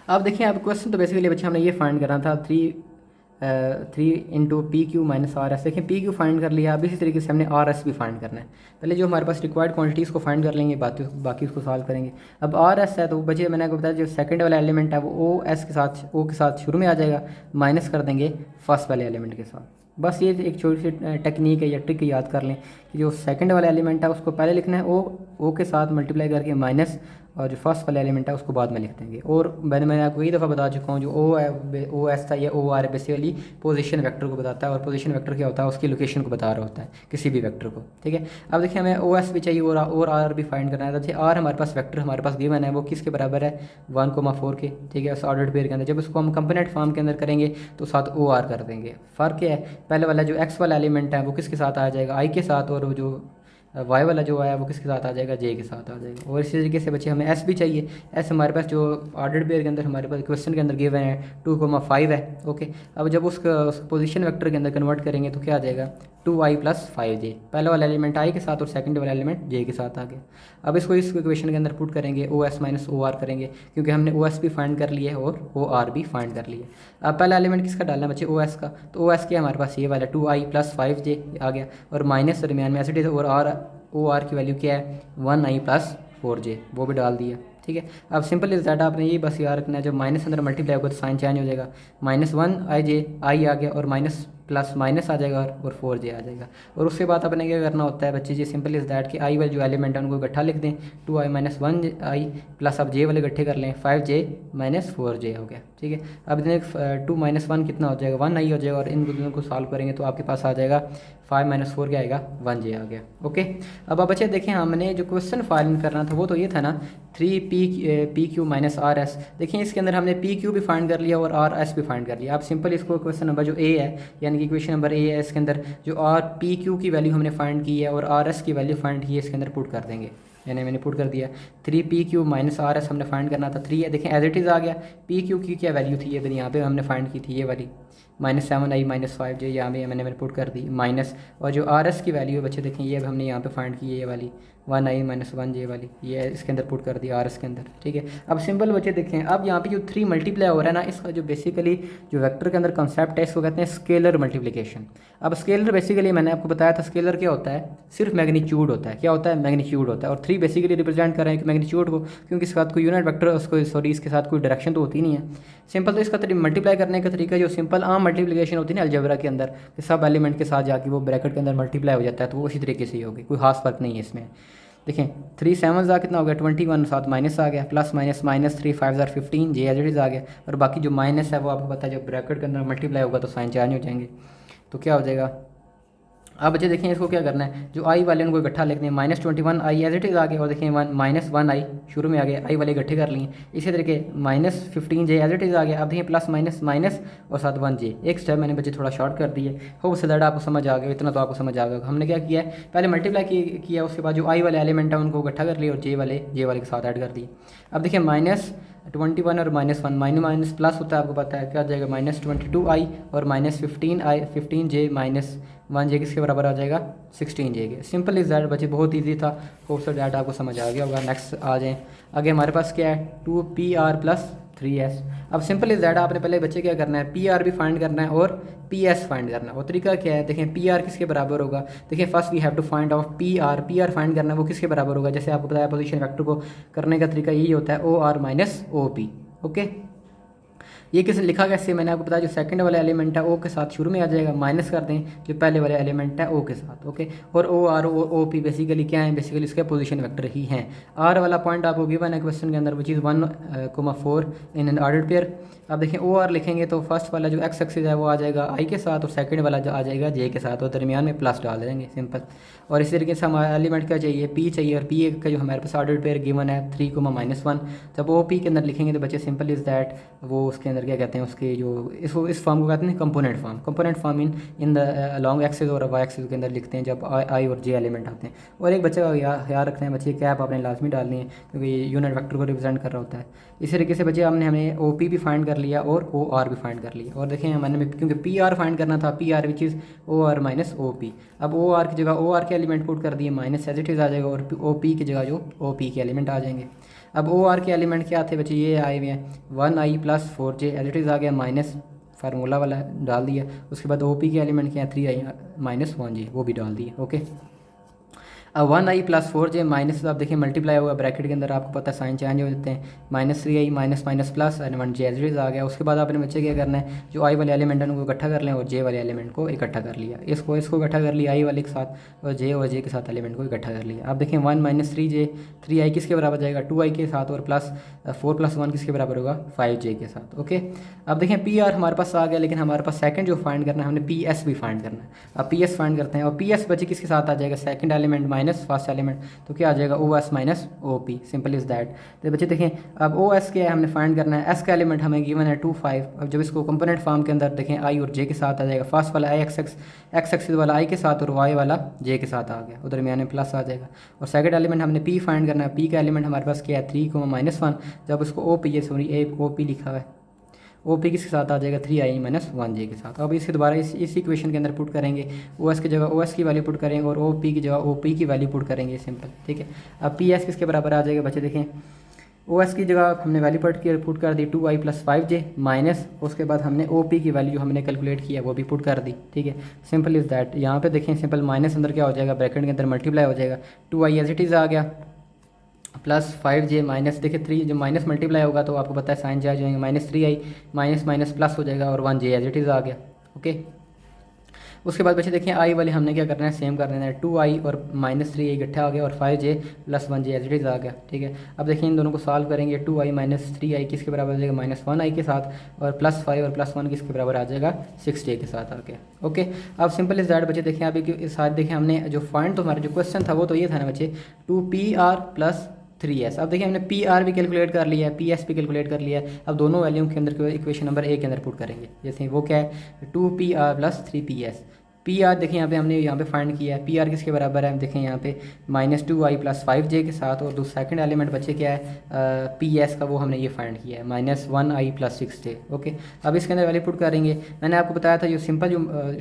अब देखिए अब क्वेश्चन तो बेसिकली बच्चे हमने ये फाइंड करना था 3 इंटू PQ माइनस RS। देखें PQ फाइंड कर लिया, अब इसी तरीके से हमने RS भी फाइंड करना है। पहले जो हमारे पास रिक्वायर्ड क्वांटिटीज़ को फाइंड कर लेंगे, बाकी उसको सॉल्व करेंगे। अब RS है तो बच्चे मैंने आपको बताया जो सेकंड वाला एलिमेंट है वो O के साथ शुरू में आ जाएगा, माइनस कर देंगे फर्स्ट वाले एलिमेंट के साथ। बस ये एक छोटी सी टेक्निक है या ट्रिक याद कर लें कि जो सेकंड वाला एलिमेंट है उसको पहले लिखना है O के साथ मल्टीप्लाई करके माइनस, और जो फर्स्ट वाला एलिमेंट है उसको बाद में लिख देंगे। और मैंने आपको कई दफ़ा बता चुका हूँ जो OS था या OR बेसिकली पोजीशन वेक्टर को बताता है, और पोजीशन वेक्टर क्या होता है, उसकी लोकेशन को बता रहा होता है किसी भी वेक्टर को, ठीक है। अब देखिए हमें OS भी चाहिए और R भी फाइंड करना है। देखिए R हमारे पास वेक्टर हमारे पास गिवन है, वो किसके बराबर है, 1,4 के, ठीक है, उस ऑर्डर्ड पेयर के अंदर। जब उसको हम कंपोनेंट फॉर्म के अंदर करेंगे तो साथ OR कर देंगे। फ़र्क क्या है, पहले वाला जो X वाला एलिमेंट है वो किसके साथ आ जाएगा, I के साथ, और जो Y वाला जो है वो किसके साथ आ जाएगा, J के साथ आ जाएगा। और इसी तरीके से बच्चे हमें S भी चाहिए। S हमारे पास जो ऑर्डर्ड पेयर के अंदर हमारे पास क्वेश्चन के अंदर गिवन है 2,5 है। ओके, अब जब उस पोजीशन वेक्टर के अंदर कन्वर्ट करेंगे तो क्या आ जाएगा, 2I + 5J। पहला वाला एलिमेंट I के साथ और सेकंड वाला एलिमेंट J के साथ आ गया। अब इसको इस इक्वेशन के अंदर पुट करेंगे, OS माइनस OR करेंगे, क्योंकि हमने OS भी फाइंड कर लिया है और OR भी फाइंड कर लिया। अब पहला एलिमेंट किसका डालना है बच्चे, OS का। तो OS क्या हमारे पास ये वाला 2I + 5J आ गया, और माइनस दरमियान में एसिड, और OR की वैल्यू क्या है, 1I + 4J, वो भी डाल दिया, ठीक है। अब सिंपल इज दैट आपने यही बस याद रखना है, जब माइनस अंदर मल्टीप्लाई होगा तो साइन चेंज हो जाएगा, -1I आ गया और प्लस माइनस आ जाएगा और 4j आ जाएगा। और उसके बाद अपने क्या करना होता है बच्चे जी, सिंपल इज़ दैट कि आई वाले जो एलिमेंट है उनको इकट्ठा लिख दें, 2i माइनस 1i प्लस अब j वाले इकट्ठे कर लें, 5j माइनस 4j हो गया। ठीक है, अब इतने 2 माइनस 1 कितना हो जाएगा, 1i हो जाएगा, और इन दोनों को सॉल्व करेंगे तो आपके पास आ जाएगा 5 माइनस 4 क्या आएगा, 1j आ गया। ओके, अब आप बच्चे देखें हमने जो क्वेश्चन फाइंड करना था वो तो ये था ना 3p माइनस आर एस। देखिए इसके अंदर हमने pq भी फाइंड कर लिया और आर एस भी फाइंड कर लिया। आप सिंपल इसको क्वेश्चन नंबर जो ए है यानी कि क्वेश्चन नंबर ए है, इसके अंदर जो pq की वैल्यू हमने फाइंड की है और आर एस की वैल्यू फाइंड की है इसके अंदर पुट कर देंगे। यानी मैंने पुट कर दिया 3p माइनस आर एस हमने फाइंड करना था 3 है, देखें एज इट इज़ आ गया। pq की क्या वैल्यू थी ये यहाँ पे हमने फाइंड की थी ये वाली -7i माइनस 5j, यहाँ पे मैंने पुट कर दी माइनस, और जो आर एस की वैल्यू है बच्चे देखें ये हमने यहाँ पे फाइंड की है ये वाली 1i माइनस 1j वाली, ये इसके अंदर पुट कर दी आर एस के अंदर। ठीक है, अब सिंपल बच्चे देखें अब यहाँ पे जो 3 मल्टीप्लाई हो रहा है ना, इसका जो बेसिकली जो वेक्टर के अंदर कॉन्सेप्ट है इसको कहते हैं स्केलर मल्टीप्लिकेशन। अब स्केलर बेसिकली मैंने आपको बताया था स्केलर क्या होता है, सिर्फ मैग्नीट्यूड होता है। क्या होता है, मैग्नीट्यूड होता है। और 3 बेसिकली रिप्रेजेंट कर रहे हैं कि मैग्नीट्यूड को, क्योंकि इसके साथ कोई यूनिट वेक्टर उसको सॉरी इसके साथ कोई डायरेक्शन तो होती नहीं है। सिंपल तो इसका मल्टीप्लाई करने का तरीका जो सिंपल आम मल्टीप्लिकेशन होती है ना अलजेब्रा के अंदर, कि सब एलिमेंट के साथ जाके वो ब्रैकेट के अंदर मल्टीप्लाई हो जाता है, तो वो उसी तरीके से ही होगी, कोई खास फर्क नहीं है इसमें। देखें 3 7 ज़ा कितना हो गया 21, साथ माइनस आ गया, प्लस माइनस माइनस 3 5 ज़ार 15, जे एज इट इज़ आ गया। और बाकी जो माइनस है वो आपको पता है जब ब्रैकेट के अंदर मल्टीप्लाई होगा तो साइन चेंज हो जाएंगे, तो क्या हो जाएगा। अब बच्चे देखें इसको क्या करना है, जो आई वाले उनको इकट्ठा लिखते हैं, -21i एज इट इज़ आ गया, और देखें -1i शुरू में आ गया, आई वाले इकट्ठे कर लिए। इसी तरीके -15j एज इट इज़ आ गया। अब देखें प्लस माइनस माइनस और साथ 1j, एक स्टेप मैंने बच्चे थोड़ा शॉर्ट कर दिए, हो से दैट आपको समझ आ गया, इतना तो आपको समझ आ गया। हमने क्या किया है, पहले मल्टीप्लाई किया, उसके बाद जो आई वाले एलिमेंट है उनको इकट्ठा कर लिया और जे वाले के साथ ऐड कर दिए। अब देखिए -21 और -1 माइनस प्लस होता है, आपको पता है क्या आ जाएगा, -22i और -15j माइनस 1j किसके बराबर आ जाएगा, 16j के। सिंपल इज दैट बच्चे, बहुत इजी था, होप सो दैट आपको समझ आ गया होगा। नेक्स्ट आ जाएँ आगे, हमारे पास क्या है 2pr प्लस 3s। अब सिंपल इज दैट आपने पहले बच्चे क्या करना है, pr भी फाइंड करना है और ps फाइंड करना है। और तरीका क्या है, देखें pr किसके बराबर होगा, देखिए first we have to find out pr find करना है, वो किसके बराबर होगा। जैसे आपको बताया पोजीशन वेक्टर को करने का तरीका यही होता है, or माइनस op। ओके, ये किसने लिखा कैसे, मैंने आपको बताया जो सेकंड वाला एलिमेंट है ओ के साथ शुरू में आ जाएगा, माइनस कर दें जो पहले वाले एलिमेंट है ओ के साथ। ओके, और O R O P basically क्या है, बेसिकली इसके पोजीशन वेक्टर ही हैं। आर वाला पॉइंट आपको गिवन है क्वेश्चन के अंदर, which is 1,4 in an ordered pair. अब देखिए ओ आर लिखेंगे तो फर्स्ट वाला जो एक्स एक्सिस है वो आ जाएगा आई के साथ, और सेकंड वाला जो आ जाएगा जे के साथ, और दरमियान में प्लस डाल देंगे, सिंपल। और इसी तरीके से हमारा एलिमेंट क्या चाहिए, पी चाहिए, और पी का जो हमारे पास ऑर्डर्ड पेयर गिवन है 3,-1। जब ओ पी के अंदर लिखेंगे तो बच्चे सिंपल इज़ दैट वो उसके अंदर क्या कहते हैं, उसके जो इस फॉर्म को कहते हैं component form in the long axis और वाई एक्सिस के अंदर लिखते हैं जब आई और जे एलिमेंट आते हैं। और एक बच्चे का ख्याल रखते हैं बच्चे, कैप आपने लाजमी डालनी है क्योंकि ये यूनिट वेक्टर को रिप्रेजेंट कर रहा होता है। इसी तरीके से बच्चे हमें ओ पी भी फाइंड कर लिया और ओ आर भी फाइंड कर लिया। और देखें मैंने क्योंकि पी आर फाइंड करना था, P R which is O R minus O P. अब ओ आर की जगह ओ आर के एलिमेंट पुट कर दिए, माइनस एज इट इज़ आ जाएगा, और ओ पी की जगह जो ओ पी के एलिमेंट आ जाएंगे। अब ओ आर के एलिमेंट क्या थे बच्चे, ये आए हुए हैं 1i plus 4j as it is आ गया, माइनस फार्मूला वाला डाल दिया। उसके बाद ओ पी के एलिमेंट क्या है 3i माइनस 1j, वो भी डाल दिए। ओके, अब 1i प्लस 4j माइनस, आप देखिए मल्टीप्लाई हुआ ब्रैकेट के अंदर, आपको पता है साइन चेंज हो जाते हैं, -3i minus minus plus and 1j as it is आ गया। उसके बाद आपने बच्चे क्या करना है, जो आई वाले एलिमेंट है उनको इकट्ठा कर लें और जे वाले एलिमेंट को इकट्ठा कर लिया, इसको इकट्ठा कर लिया आई वाले के साथ, और जे के साथ एलिमेंट को इकट्ठा कर लिया। आप देखें 1 माइनस 3j, 3i किसके बराबर जाएगा 2i के साथ, और प्लस 4 प्लस 1 किसके बराबर होगा 5j के साथ। ओके, अब देखें पी आर हमारे पास आ गया, लेकिन हमारे पास सेकंड जो फाइंड करना है हमने पी एस भी फाइंड करना है। अब पी एस फाइंड करते हैं, और पी एस बच्चे किसके साथ आ जाएगा, second element minus first element, तो क्या आ जाएगा O S minus O P, simple is that. तो बच्चे देखें अब ओ एस क्या है हमने फाइंड करना है, एस का एलिमेंट हमें गिवन है 2 5। अब जब इसको कंपोनेंट फॉर्म के अंदर देखें आई और जे के साथ आ जाएगा, फर्स्ट वाला आई एक्स एक्सिस वाला आई के साथ और वाई वाला जे के साथ आ गया, उधर में प्लस आ जाएगा। और सेकंड एलिमेंट हमने पी फाइंड करना है, पी का एलिमेंट हमारे पास क्या है 3,-1। जब उसको ओ पी ओ पी लिखा हुआ है, ओ पी किसके साथ आ जाएगा 3i माइनस 1j के साथ। अब इसके दोबारा इस इक्वेशन के अंदर पुट करेंगे, ओ एस की जगह ओ एस की वैल्यू पुट करेंगे और ओ पी की जगह ओ पी की वैल्यू पुट करेंगे, सिंपल। ठीक है, अब पी एस किसके बराबर आ जाएगा बच्चे, देखें ओ एस की जगह हमने वैल्यू पुट कर दी 2i प्लस 5j माइनस, उसके बाद हमने ओ पी की वैल्यू जो हमने कैलकुलेट किया वो भी पुट कर दी। ठीक है, सिंपल इज़ दैट। यहाँ पे देखें सिंपल माइनस अंदर क्या हो जाएगा, ब्रैकेट के अंदर मल्टीप्लाई हो जाएगा, 2i एज इट इज़ आ गया प्लस 5j माइनस, देखिए 3 जो माइनस मल्टीप्लाई होगा तो आपको पता है साइन चेंज हो जाएंगे, -3i माइनस माइनस प्लस हो जाएगा और 1j एज इट इज़ आ गया। ओके, उसके बाद बच्चे देखें आई वाले हमने क्या करना है, सेम कर देना है, 2i और -3 इकट्ठा आ गया और 5j + 1j as it is आ गया। ठीक है, अब देखिए इन दोनों को सॉल्व करेंगे, 2i - 3i किसके बराबर आ जाएगा, -1i के साथ, और +5 और +1 किसके बराबर आ जाएगा, 6j के साथ आ गया। ओके, अब सिंपल इस दैट बच्चे देखें अभी इस साथ देखें हमने जो फाइंड, तो हमारा जो क्वेश्चन था वो तो ये था ना बच्चे, 2pr + 3s। अब देखिए हमने PR भी कैलकुलेट कर लिया है, PS भी कैलकुलेट कर लिया है। अब दोनों वैल्यू के अंदर इक्वेशन नंबर A के अंदर पुट करेंगे। जैसे वो क्या है, 2PR + 3PS। PR देखें यहाँ पे हमने यहाँ पे फाइंड किया है, PR किसके बराबर है, देखें यहाँ पे -2i + 5j के साथ, और जो सेकंड एलिमेंट बच्चे क्या है, PS का, वो हमने ये फाइंड किया है -1i + 6j। ओके, अब इसके अंदर वैल्यू पुट करेंगे। मैंने आपको बताया था जो सिंपल जो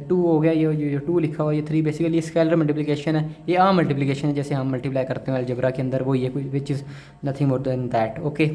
2 हो गया, ये जो 2 लिखा हुआ, ये 3 बेसिकली स्केलर मल्टीप्लिकेशन है, ये आम मल्टीप्लिकेशन है जैसे हम मल्टीप्लाई करते हैं अलजेब्रा के अंदर, वो ये कोई which is nothing more than that. Okay,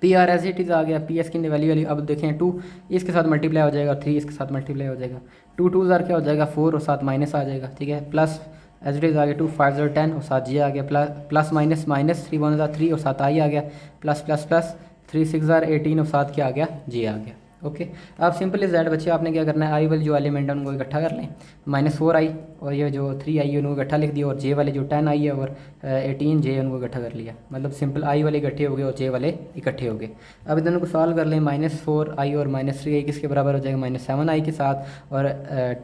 PR as it is आ गया, PS की वैल्यू अब देखें 2 इसके साथ मल्टीप्लाई हो जाएगा और 3 इसके साथ मल्टीप्लाई हो जाएगा, 2 2 क्या हो जाएगा 4 और साथ माइनस आ जाएगा। ठीक है, प्लस एज इट इज़ आ गया 2 5 10 और साथ जी आ गया, प्लस माइनस -3 1 3 और साथ आई आ गया, प्लस प्लस प्लस 3 6 18 और साथ क्या आ गया, जी आ गया। ओके, अब सिंपल इज दैट बच्चे आपने क्या करना है, आई वाले जो एलिमेंट है उनको इकट्ठा कर लें, -4i और ये जो 3i है उनको इकट्ठा लिख दिया, और j वाले जो 10i है और 18j उनको इकट्ठा कर लिया। मतलब सिंपल i वाले इकट्ठे हो गए और j वाले इकट्ठे हो गए। अब दोनों को सॉल्व कर लें, -4i और -3i किसके बराबर हो जाएगा, -7i के साथ, और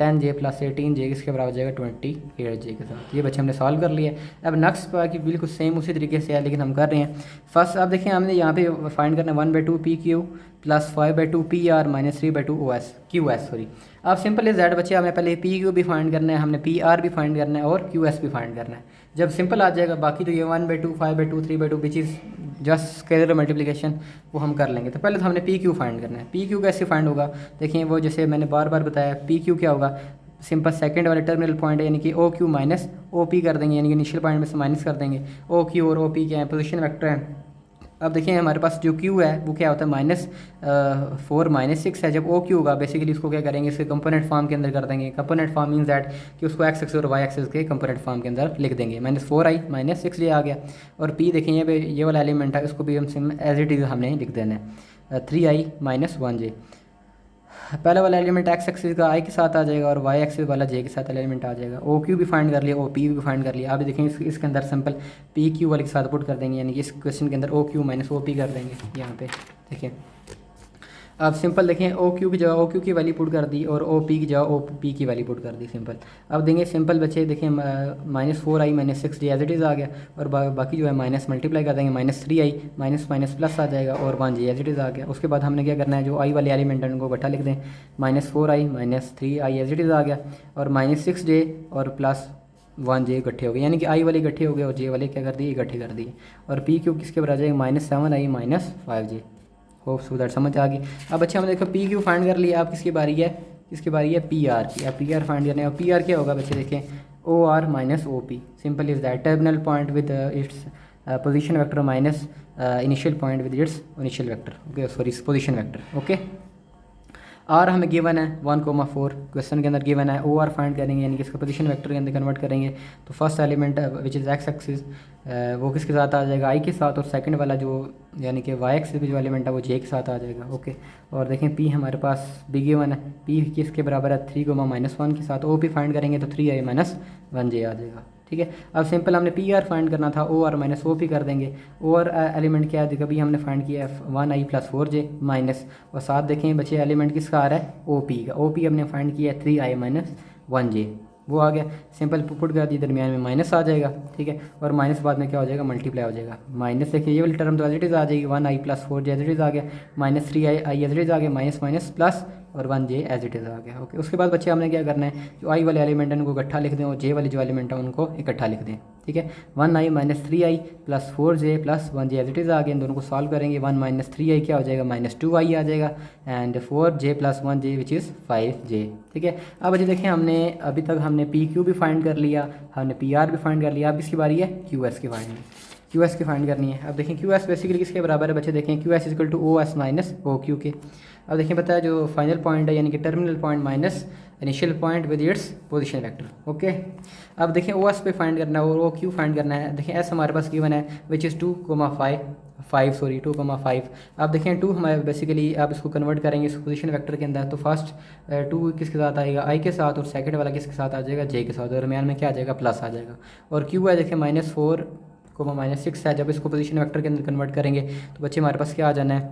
10j + 18j किसके बराबर हो जाएगा, 28j के साथ। ये बच्चे हमने सॉल्व कर लिया। अब नेक्स्ट बाकी बिल्कुल सेम उसी तरीके से है, लेकिन हम कर रहे हैं फर्स्ट। अब देखिए हमने यहाँ पे फाइंड करना है 1/2 PQ + 5/2 PR - 3/2 OS QS sorry. अब सिंपल इज दैट बच्चे हमें पहले PQ भी फाइंड करना है, हमने PR भी फाइंड करना है और QS भी फाइंड करना है। जब सिंपल आ जाएगा बाकी तो ये 1/2 5/2 3/2 which is just scalar multiplication, वो हम कर लेंगे। तो पहले तो हमने PQ फाइंड करना है। PQ कैसे फाइंड होगा, देखिए वो जैसे मैंने बार बार बताया, PQ क्या होगा, सिंपल सेकंड वाले टर्मिनल पॉइंट है, यानी कि OQ - OP कर देंगे, यानी कि इनिशियल पॉइंट में से माइनस कर देंगे। OQ और OP क्या है, पोजीशन वेक्टर है। अब देखिए हमारे पास जो Q है वो क्या होता है, -4 -6 है। जब OQ होगा बेसिकली इसको क्या करेंगे, इसके कंपोनेंट फॉर्म के अंदर कर देंगे। कंपोनेंट फॉर्म मीन्स दैट कि उसको x एक्सिस और y एक्सिस के कंपोनेंट फॉर्म के अंदर लिख देंगे। -4i -6j आ गया, और P देखिए ये वाला एलिमेंट है, उसको भी हम एज इट इज़ हमने लिख देना है 3i - 1j। पहला वाला एलिमेंट x एक्सिस का i के साथ आ जाएगा और y एक्सिस वाला j के साथ एलिमेंट आ जाएगा। OQ भी फाइंड कर लिया, OP भी फाइंड कर लिया। आप देखें इसके अंदर सिंपल PQ वाले के साथ पुट कर देंगे, यानी कि इस क्वेश्चन के अंदर OQ - OP कर देंगे। यहाँ पे देखें, अब सिंपल देखें OQ की जगह OQ की वैल्यू पुट कर दी और OP की जगह OP की वैल्यू पुट कर दी सिंपल। अब देंगे सिंपल बच्चे देखें -4i - 6j as it is आ गया, और बाकी जो है माइनस मल्टीप्लाई कर देंगे, -3i माइनस माइनस प्लस आ जाएगा और 1j एज इट इज़ आ गया। उसके बाद हमने क्या करना है, जो i वाले एलिमेंट है उनको इकट्ठा लिख दें, -4i - 3i as it is आ गया, और -6j और +1j इकट्ठे हो गए, यानी कि i वाले इकट्ठे हो गए और j वाले क्या कर दिए, इकट्ठे कर दिए। और PQ किसके बराबर आ जाएगा, -7i - 5j। Hope so that समझ आ गई। अब अच्छा हमने देखो PQ फाइंड कर लिया, अब किसकी बारी है, PR की। अब PR फाइंड करने, और PR क्या होगा बच्चे देखें, OR - OP। Simple is that, terminal point with its position vector minus initial point with it's initial vector, okay sorry position vector. Okay, R हमें गिवन है 1,4 क्वेश्चन के अंदर गिवन है। OR फाइंड करेंगे, यानी कि इसका पोजीशन वेक्टर के अंदर कन्वर्ट करेंगे। तो first element which is x axis वो किसके साथ आ जाएगा, i के साथ, और सेकंड वाला जो यानी कि y एक्सिस जो एलिमेंट है वो j के साथ आ जाएगा। ओके, और देखें P हमारे पास भी गिवन है, P किसके बराबर है 3, -1 के साथ। OP फाइंड करेंगे तो 3i - 1j आ जाएगा। ठीक है, अब सिंपल हमने PR फाइंड करना था, OR - OP कर देंगे। OR एलिमेंट क्या है, कभी हमने फाइंड किया है 1i + 4j माइनस, और साथ देखें बच्चे एलिमेंट किसका आ रहा है, OP का। OP हमने फाइंड किया है 3i - 1j, वो आ गया। सिंपल पुट कर दी, दरमियान में माइनस आ जाएगा। ठीक है, और माइनस बाद में क्या हो जाएगा, मल्टीप्लाई हो जाएगा। माइनस देखिए ये वाली टर्म तो एज इट इज़ आ जाएगी, 1i + 4j as it is आ गया, -3i एज इट इज़ आ गया, माइनस माइनस प्लस और 1j एज इट इज़ आ गया। ओके, उसके बाद बच्चे हमने क्या करना है, जो i वाले एलिमेंट है उनको इकट्ठा लिख दें और j वाले जो एलिमेंट है उनको इकट्ठा लिख दें। ठीक है, 1i - 3i + 4j + 1j as it is आ गया। इन दोनों को सॉल्व करेंगे, 1 - 3i क्या हो जाएगा, -2i आ जाएगा, and 4j + 1j which is 5j। ठीक है, अब बच्चे देखें हमने अभी तक हमने PQ भी फाइंड कर लिया, हमने PR भी फाइंड कर लिया। अब इसकी बारी है QS की फाइंड। क्यू एस की फाइंड करनी है। अब देखें क्यू एस बेसिकली किसके बराबर है बच्चे, देखें Q S equal to O S minus O Q के। अब देखें पता है जो फाइनल पॉइंट है यानी कि terminal point minus initial point with its position vector. Okay, अब देखें ओ एस पे फाइंड करना है और ओ क्यू फाइंड करना है। देखें एस हमारे पास गिवन है विच इज़ 2,5। अब देखें 2 हमारे बेसिकली आप इसको कन्वर्ट करेंगे इस पोजीशन वेक्टर के अंदर, तो फर्स्ट 2 किसके साथ आएगा, आई के साथ, और सेकंड वाला किसके साथ आ जाएगा, जे के साथ, और दरमियान में क्या आ जाएगा, प्लस आ जाएगा। और क्यू है देखें -4, -6 है। जब इसको पोजीशन वेक्टर के अंदर कन्वर्ट करेंगे तो बच्चे हमारे पास क्या आ जाना है,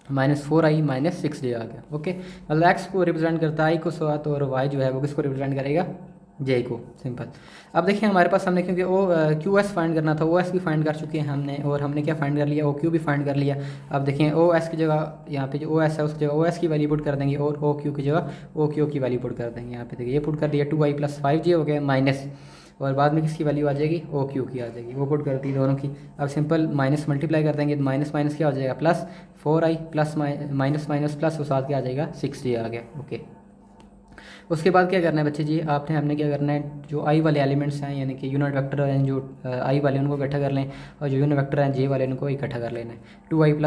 -4i -6j आ गया। ओके, मतलब एक्स को रिप्रेजेंट करता है आई को साथ, और वाई जो है वो किसको रिप्रेजेंट करेगा, जे को। सिंपल। अब देखिए हमारे पास हमने क्योंकि क्यू एस फाइंड करना था, ओ एस भी फाइंड कर चुके हैं हमने, और हमने क्या फाइंड कर लिया, ओ क्यू भी फाइंड कर लिया। अब देखें ओ एस की जगह यहाँ पे जो ओ एस है उसकी जगह ओ एस की वैल्यू पुट कर देंगे, और ओ क्यू की जगह ओ क्यू की वैल्यू पुट कर देंगे। यहाँ पे देखिए ये पुट कर दिया 2i + 5j हो गया माइनस, और बाद में किसकी वैल्यू आ जाएगी, ओ क्यू की आ जाएगी, वो पुट कर दी दोनों की। अब सिंपल माइनस मल्टीप्लाई कर देंगे तो माइनस माइनस क्या हो जाएगा, plus 4i plus minus minus plus, वो साथ क्या आ जाएगा, 6j आ गया। ओके, उसके बाद क्या करना है बच्चे जी, हमने क्या करना है, जो आई वाले एलिमेंट्स हैं यानी कि यूनिट वेक्टर हैं जो आई वाले उनको इकट्ठा कर लें, और जो यूनिट वेक्टर हैं जे वाले उनको इकट्ठा कर लेना है। 2i +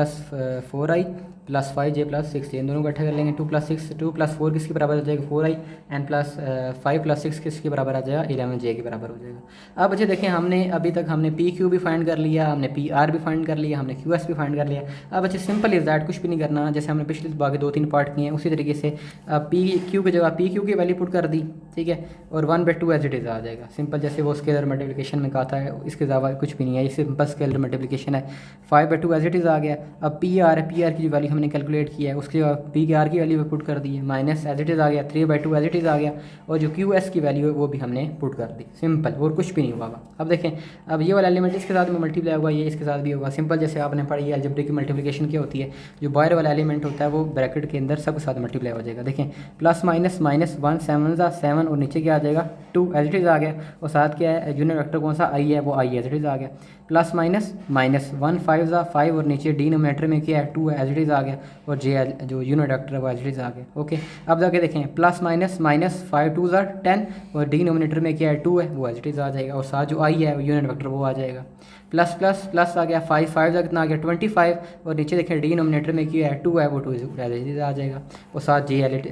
4i + 5j + 6j, इन दोनों को इकट्ठा कर लेंगे। 2 + 4 किसके बराबर आ जाएगा, 4i, एंड +5 + 6 किसके बराबर आ जाएगा, 11j के बराबर हो जाएगा। अब बच्चे देखें हमने अभी तक हमने पी क्यू भी फाइंड कर लिया, हमने पी आर भी फाइंड कर लिया, हमने क्यू एस भी फाइंड कर लिया। अब बच्चे सिंपल इज़ दैट, कुछ भी नहीं करना, जैसे हमने पिछले बाकी 2-3 पार्ट किए हैं उसी तरीके से पी क्यू की जगह पी क्यू की वैल्यू पुट कर दी, ठीक है, और 1/2 एज इट इज़ आ जाएगा। सिंपल जैसे वो स्केलर मल्टीप्लिकेशन में कहा था, इसके अलावा कुछ भी नहीं है, ये सिंपल स्केलर मल्टीप्लिकेशन है। 5/2 एज इट इज़ आ गया। अब पी आर है, पी आर की जो वैल्यू हमने कैलकुलेट किया है उसके पी के आर की वैल्यू पुट कर दी है, माइनस एज इट इज़ आ गया, 3/2 एज इट इज़ आ गया, और जो क्यू एस की वैल्यू है वो भी हमने पुट कर दी। सिंपल, और कुछ भी नहीं हुआ। अब देखें, अब ये वाला एलिमेंट इसके साथ में मल्टीप्लाई हुआ, ये इसके साथ भी होगा। सिंपल जैसे आपने पढ़ी है अलजेब्रिक की मल्टीप्लिकेशन क्या होती है, जो बाहर वाला एलिमेंट होता है वो ब्रैकेट के अंदर सबके साथ मल्टीप्लाई हो जाएगा। देखें प्लस माइनस माइनस 1 7 और नीचे क्या आ जाएगा, 2 एज इट इज़ आ गया, और साथ क्या है, यूनिट वेक्टर कौन सा, आई है, वो आई एज इट इज़ आ गया। प्लस माइनस माइनस 1 5 5, और नीचे डिनोमिनेटर में क्या है, 2 एज इट इज़ आ गया, और जे जो यूनिट वेक्टर है वो एज इट इज़ आ गया। ओके, अब जाके देखें प्लस माइनस माइनस 5 2 10, और डिनोमिनेटर में क्या है, 2 है, वो एज इट इज़ आ जाएगा, और साथ जो आई है यूनिट वेक्टर वो आ जाएगा। प्लस प्लस प्लस आ गया, 5 5 कितना आ गया, 25, और नीचे देखें डिनोमिनेटर में क्या है, 2 है, वो 2 एज इट इज़ आ जाएगा, और साथ जे एज इट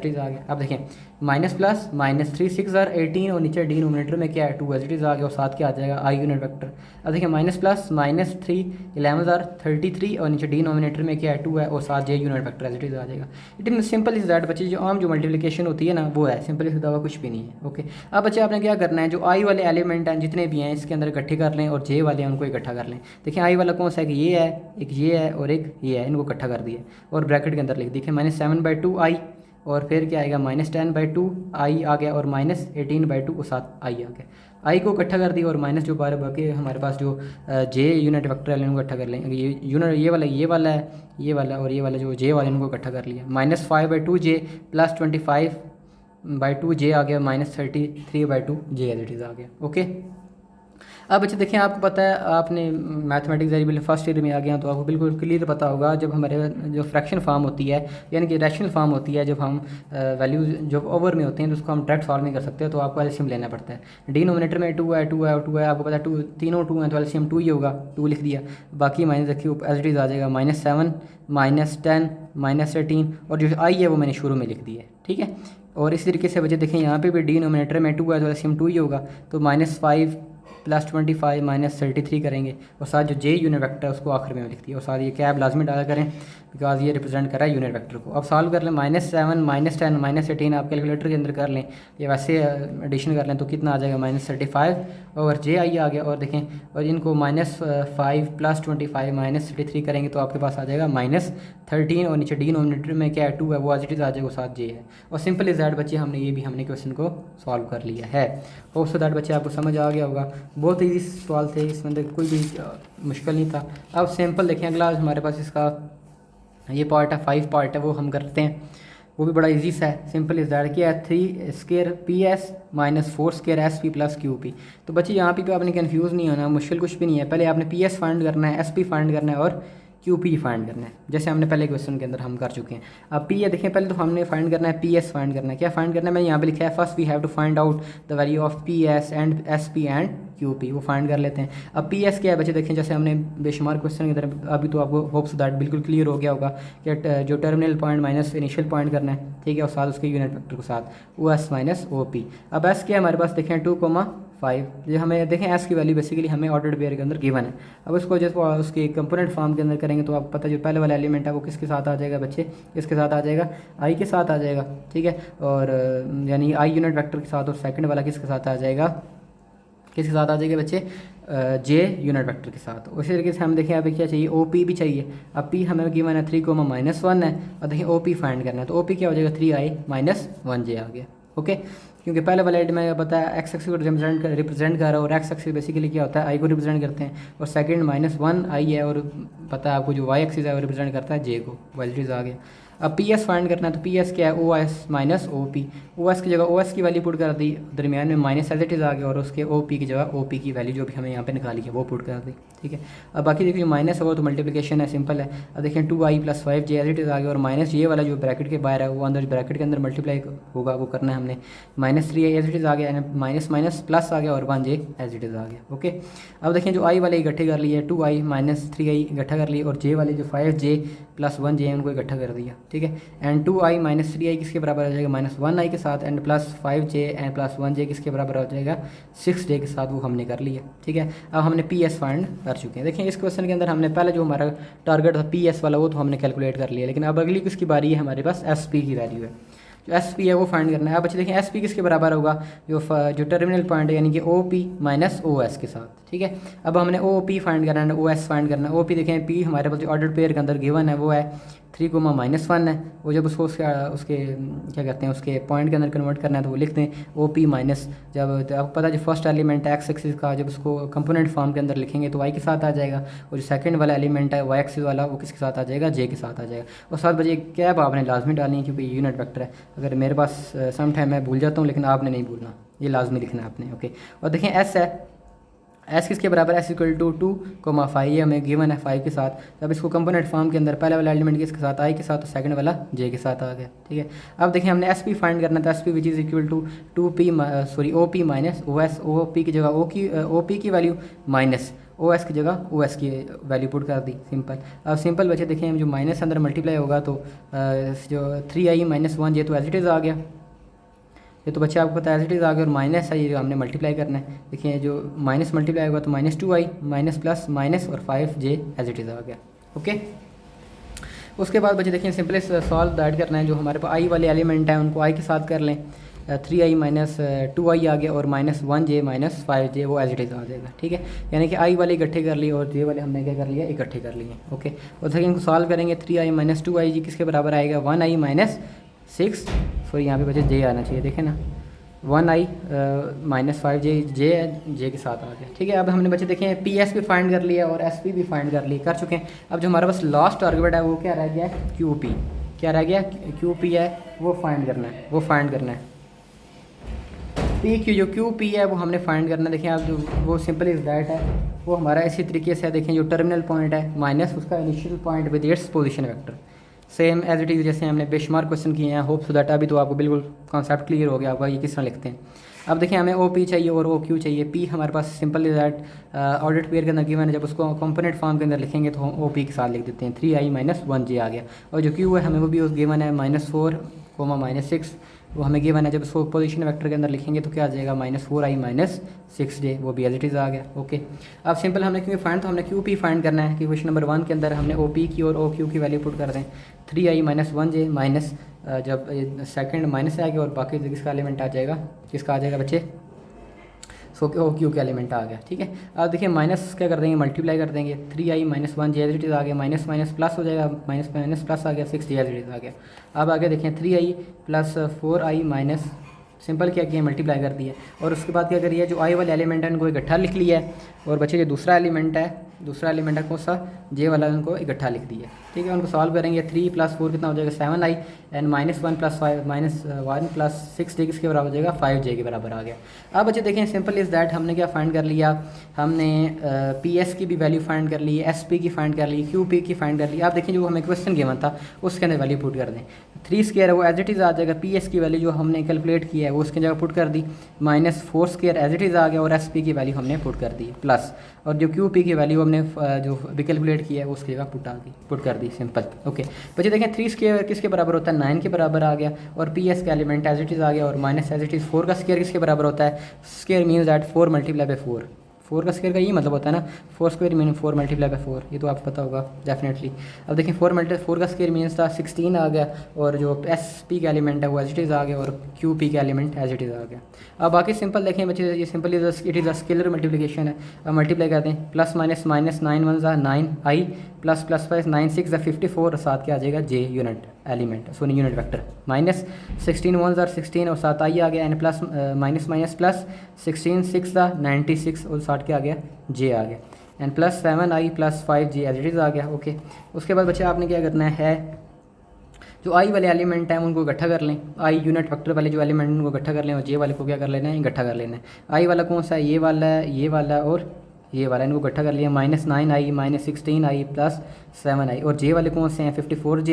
इज़ आ गया। अब देखें माइनस प्लस माइनस 3 6 18, और नीचे डिनोमिनेटर में क्या है, 2 एज इट इज़ आ गया, और साथ क्या आ जाएगा, आई यूनिट वेक्टर। अब देखिए माइनस प्लस माइनस 3 11,33, और नीचे डिनोमिनेटर में क्या है, 2 है, और साथ j unit vector as it is आ जाएगा। It mean simple is that बच्चे, जो आम जो मल्टीप्लिकेशन होती है ना वो है सिंपल, इसके अलावा कुछ भी नहीं है। ओके, अब बच्चे आपने क्या करना है, जो आई वाले एलिमेंट हैं जितने भी हैं इसके अंदर इकट्ठे कर लें, और जे वाले हैं उनको इकट्ठा कर लें। देखिए आई वाला कौन सा है, कि ये है, एक ये है, और एक ये है, इनको इकट्ठा कर दिया, और ब्रैकेट के अंदर लिख देखिए -7/2 आई, और फिर क्या आएगा, -10/2 आई आ गया, और -18/2 और साथ आई आ गया। आई को इकट्ठा कर दिया, और माइनस जो बार बाकी हमारे पास जो जे यूनिट वेक्टर है इनको इकट्ठा कर लेंगे, ये यूनिट ये वाला है, ये वाला और ये वाला जो जे वाले इनको इकट्ठा कर लिया। -5/2 जे प्लस 25/2 जे आ गया, -33/2 जे एज इट इज़ आ गया। ओके, अब बच्चे देखें, आपको पता है आपने मैथमेटिक्स वेरिएबल फर्स्ट ईयर में आ गया तो आपको बिल्कुल क्लियर पता होगा, जब हमारे जो फ्रैक्शन फॉर्म होती है यानी कि रैशनल फॉर्म होती है, जब हम वैल्यूज जब ओवर में होते हैं तो उसको हम डायरेक्ट सॉल्व नहीं कर सकते, तो आपको एलसीएम लेना पड़ता है। डिनोमिनेटर में 2 है, 2 है और 2 है, आपको पता है 2 तीनों 2 हैं तो एलसीएम 2 ही होगा, 2 लिख दिया, बाकी माइनस रखिए एज इट इज़ आ जाएगा, -7 -10 -18, और जो आई है वो मैंने शुरू में लिख दी है, ठीक है। और इसी तरीके से बच्चे देखें यहाँ पे भी डिनोमिनेटर में 2 है तो एलसीएम 2 ही होगा, तो -5 + 25 -33 करेंगे, और साथ जो जे यूनिट वेक्टर है उसको आखिर में लिख दिया, और साथ ये कैब लाजमी डाला करें बिकॉज ये रिप्रेजेंट कर रहा है यूनिट वेक्टर को। अब सॉल्व कर लें, -7 -10 -18 आप कैलकुलेटर के अंदर कर लें, या वैसे एडिशन कर लें तो कितना आ जाएगा, -35 और जे आई आ गया। और देखें, और इनको -5 + 25 -33 करेंगे तो आपके पास आ जाएगा -13, और नीचे डिनोमिनेटर में क्या है, 2 है, वो एज इट इज़ आ जाएगा, साथ जे है। और सिंपल इज दैट बच्चे हमने क्वेश्चन को सॉल्व कर लिया है। होप सो दैट बच्चे आपको समझ आ गया होगा, बहुत ईजी सवाल थे, इसमें अंदर कोई भी मुश्किल नहीं था। अब सिंपल देखें, अगला हमारे पास इसका ये पार्ट है, 5 पार्ट है, वो हम करते हैं, वो भी बड़ा इजी सा है। सिंपल इज दैट क्या है, 3² PS - 4² SP + QP। तो बच्चे यहाँ पे आपने कंफ्यूज नहीं होना, मुश्किल कुछ भी नहीं है। पहले आपने PS फाइंड करना है, SP फाइंड करना है, और क्यू पी फाइंड करना है, जैसे हमने पहले क्वेश्चन के अंदर हम कर चुके हैं। अब पी है, देखें पहले तो हमने फाइंड करना है पी एस फाइंड करना है। क्या फाइंड करना है, मैंने यहाँ पे लिखा है first we have to find out the value of P S and S P and Q P, वो फाइंड कर लेते हैं। अब पी एस क्या है बच्चे, देखें जैसे हमने बेशुमार क्वेश्चन की तरफ, अभी तो आपको होप्स दैट बिल्कुल क्लियर हो गया होगा कि जो terminal point minus initial point करना है, ठीक है, और साथ उसके यूनिट वेक्टर के साथ O S minus O P. अब एस क्या है हमारे पास, देखें 2,5, जो हमें देखें एस की वैल्यू बेसिकली हमें ऑर्डर्ड पेयर के अंदर गिवन है। अब उसको जब उसके कंपोनेंट फॉर्म के अंदर करेंगे तो आपको पता है जो पहले वाला एलिमेंट है वो किसके साथ आ जाएगा बच्चे, किसके साथ आ जाएगा, आई के साथ आ जाएगा, ठीक है, और यानी आई यूनिट वेक्टर के साथ, और सेकंड वाला किसके साथ आ जाएगा, किसके साथ आ जाएगा बच्चे, जे यूनिट वेक्टर के साथ। उसी तरीके से हम देखें अभी क्या चाहिए, ओ पी भी चाहिए। अब पी हमें गिवन है 3,-1 है, और देखिए ओ पी फाइंड करना है, तो ओ पी क्या हो जाएगा 3i-1j आ गया। ओके, क्योंकि पहले वाला एड में बताया एक्स एक्सिस को रिप्रेजेंट कर रहा है, और एक्स एक्सिस बेसिकली क्या होता है, आई को रिप्रेजेंट करते हैं, और सेकंड -1 आई है, और पता है आपको जो वाई एक्सिस है वो रिप्रेजेंट करता है जे को, वैल्यूज आ गया। अब पी एस फाइंड करना है, तो पी एस क्या है, O S minus O P, O S की जगह ओ एस की वैल्यू पुट कर दी, दरमियान में माइनस एज इट इज़ आ गया, और उसके ओ पी की जगह ओ पी की वैल्यू जो भी हमें यहाँ पे निकाली है वो पुट कर दी, ठीक है। अब बाकी देखिए जो माइनस है वो तो मल्टीप्लिकेशन है, सिंपल है। अब देखें 2i + 5j as it is आ गया, और माइनस ये वाला जो ब्रैकेट के बाहर है वो अंदर ब्रैकेट के अंदर मल्टीप्लाई होगा, वो करना है हमने, -3i एज इट इज़ आ गया, माइनस माइनस प्लस आ गया, और 1j एज इट इज़ आ गया। ओके, अब देखें जो आई वाले इकट्ठे कर लिए, 2i - 3i इकट्ठा कर लिए, और जे वाले जो 5j + 1j उनको इकट्ठा कर दिया, ठीक है। एंड 2i - 3i किसके बराबर आ जाएगा, -1i के साथ, एंड +5j एंड +1j किसके बराबर हो जाएगा, 6j के साथ, वो हमने कर लिया, ठीक है। अब हमने पी एस फाइंड कर चुके हैं। देखिए इस क्वेश्चन के अंदर हमने पहले जो हमारा टारगेट था पी एस वाला वो तो हमने कैलकुलेट कर लिया, लेकिन अब अगली किसकी बारी है, हमारे पास एस पी की वैल्यू है, जो एस पी है वो फाइंड करना है। अब बच्चे देखें एस पी किसके बराबर होगा, जो टर्मिनल पॉइंट है यानी कि O P minus O S के साथ, ठीक है। अब हमने ओ पी फाइंड करना है, ओ एस फाइंड करना है। ओ पी देखें पी हमारे पास जो ऑर्डर पेयर के अंदर गिवन है वो है 3,-1 है, वो जब उसको उसके क्या कहते हैं उसके पॉइंट के अंदर कन्वर्ट करना है तो वो लिखते हैं ओ पी माइनस, जब तो आपको पता है जो फर्स्ट एलिमेंट है एक्स एक्सिस का, जब उसको कंपोनेंट फॉर्म के अंदर लिखेंगे तो वाई के साथ आ जाएगा, और जो सेकंड वाला एलिमेंट है वाई एक्सिस वाला वो किसके साथ आ जाएगा, जे के साथ आ जाएगा। और 7 बजे कैब आपने लाजमी डालनी है क्योंकि यूनिट वेक्टर है, अगर मेरे पास सम टाइम मैं भूल जाता हूँ लेकिन आपने नहीं भूलना, ये लाजमी लिखना है आपने। ओके, और देखें एस है, एस किसके बराबर है, एस इक्वल टू 2,5 ये हमें गिवन है 5 के साथ। जब इसको कंपोनेंट फॉर्म के अंदर पहले वाला एलिमेंट किसके साथ, आई के साथ, तो सेकंड वाला जे के साथ आ गया, ठीक है। अब देखिए हमने एस पी फाइंड करना था, S P which is equal to O P minus O S, O P की जगह ओ पी की वैल्यू माइनस ओ एस की जगह ओ एस की वैल्यू पुट कर दी, सिंपल। अब सिंपल बच्चे देखें जो माइनस अंदर मल्टीप्लाई होगा तो जो 3i - 1 ये तो एज इट इज़ आ गया, ये तो बच्चे आपको पता है एज इट इज़ आ गया, और माइनस है ये जो हमने मल्टीप्लाई करना है। देखिए जो माइनस मल्टीप्लाई होगा तो -2i माइनस प्लस माइनस और 5j एज इट इज़ आ गया। ओके, उसके बाद बच्चे देखिए सिंपलेस्ट सॉल्व दैट करना है, जो हमारे पास आई वाले एलिमेंट हैं उनको आई के साथ कर लें, 3i - 2i आ गया, और -1j - 5j वो एज इट इज़ आ जाएगा, ठीक है। यानी कि आई वाले इकट्ठे कर लिए और जे वाले हमने क्या कर लिया, इकट्ठे कर लिए। ओके, और देखिए इनको सॉल्व करेंगे, 3i - 2i जी किसके बराबर आएगा, 1i - 6, सॉरी यहाँ पे बच्चे जे आना चाहिए, देखें ना, 1i - 5j जे के साथ आ गया, ठीक है। अब हमने बच्चे देखें पी एस भी फाइंड कर लिया और एस पी भी फाइंड कर चुके हैं। अब जो हमारे पास लास्ट टारगेट है वो क्या रह गया, क्यू पी, क्या रह गया, क्यू पी है वो फाइंड करना है, पी क्यू पी है वो हमने फाइंड करना है। देखें आप जो वो सिंपल इज दैट है, वो हमारा इसी तरीके से है। देखें जो टर्मिनल पॉइंट है माइनस उसका initial point with its position vector, same as it is जैसे हमने बेशुमार क्वेश्चन किए हैं। होप सो दैट अभी तो आपको बिल्कुल कॉन्सेप्ट क्लियर हो गया होगा ये किस तरह लिखते हैं। अब देखिए हमें ओ पी चाहिए और ओ क्यू चाहिए। पी हमारे पास simple is that order pair के अंदर गिवन है, जब उसको कंपोनेंट फॉर्म के अंदर लिखेंगे तो हम ओ पी के साथ लिख देते हैं, 3i - 1j आ गया। और जो क्यू है हमें वो भी उस गिवन है -4, -6 वो हमें गिवन है, जब उसको पोजीशन वेक्टर के अंदर लिखेंगे तो क्या आ जाएगा, -4i - 6j, वो भी एज इट इज़ आ गया। ओके, अब सिंपल हमने क्योंकि फाइंड तो हमने क्यू पी फाइंड करना है कि क्वेश्चन नंबर 1 के अंदर हमने ओ पी की और ओ क्यू की वैल्यू पुट कर दें, 3i - 1j माइनस जब सेकंड माइनस आ गया और बाकी किसका एलिमेंट आ जाएगा, किसका आ जाएगा बच्चे, सो ओ क्यू का एलिमेंट आ गया, ठीक है। अब देखिए माइनस क्या कर देंगे, मल्टीप्लाई कर देंगे, 3i - 1j as it is आ गया, माइनस माइनस प्लस हो जाएगा, माइनस माइनस प्लस आ गया, 6j एज इट इज़ आ गया। अब आगे देखें 3i + 4i - सिंपल क्या किया, मल्टीप्लाई कर दिया। और उसके बाद क्या करिए, जो आई वाले एलिमेंट है उनको इकट्ठा लिख लिया है, और बच्चे जो दूसरा एलिमेंट है कौन सा, जे वाला, उनको इकट्ठा लिख दिया। ठीक है, उनको सॉल्व करेंगे। 3 + 4 कितना हो जाएगा 7i, एंड -1 + 5 -1 + 6j किसके बराबर हो जाएगा 5j के बराबर आ गया। अब बच्चे देखें, सिंपल इज़ दैट हमने क्या फाइंड कर लिया, हमने PS की भी वैल्यू फाइंड कर ली, SP की फाइंड कर ली, QP की फाइंड कर ली। आप देखें जो हमें क्वेश्चन गिवन था उसके अंदर वैल्यू पुट कर दें। 3² है वो एज इट इज़ आ जाएगा, PS की वैल्यू जो हमने कैलकुलेट किया है वो उसकी जगह पुट कर दी, -4² एज इट इज़ आ गया, और SP की वैल्यू हमने पुट कर दी प्लस, और जो QP की वैल्यू हमने जो भी कैलकुलेट किया है उसकी जगह पुट कर दी। सिंपल। ओके बच्चे देखें, 3² किसके बराबर होता है 9 के बराबर आ गया, और PS का एलिमेंट एज इट इज़ आ गया, और माइनस एज इट इज़ 4 का स्क्वायर किसके बराबर होता है, स्क्वायर मीन्स दैट 4 × 4। 4 का स्क्वायर का ये मतलब होता है ना, 4² मीन 4 × 4, ये तो आपको पता होगा डेफिनेटली। अब देखिए 4 का स्क्वायर मीन्स था 16 आ गया, और जो SP का एलिमेंट है वो एज इट इज़ आ गया, और QP का एलिमेंट एज इट इज़ आ गया। अब बाकी सिंपल देखें बच्चे, ये simple it is a scalar multiplication है। अब मल्टीप्लाई करते हैं, +- -, -9 1 9i, ++ 5 9 6 54, और साथ क्या आ जाएगा j unit element, sorry unit vector, -16 1 16, और 7i आ गया, एंड प्लस प्लस 16 6 96, और 60 क्या आ गया j आ गया, and +7i + 5j as it is आ गया। ओके, उसके बाद बच्चे आपने क्या करना है, जो आई वाले एलिमेंट हैं उनको इकट्ठा कर लें, आई यूनिट वेक्टर वाले जो एलिमेंट उनको इकट्ठा कर लें, और जे वाले को क्या कर लेना है इकट्ठा कर लेना है। आई वाला कौन सा है, ये वाला है, ये वाला और ये वाला, इनको इकट्ठा कर लिया, -9i -16i + 7i, और जे वाले कौन से हैं 54j,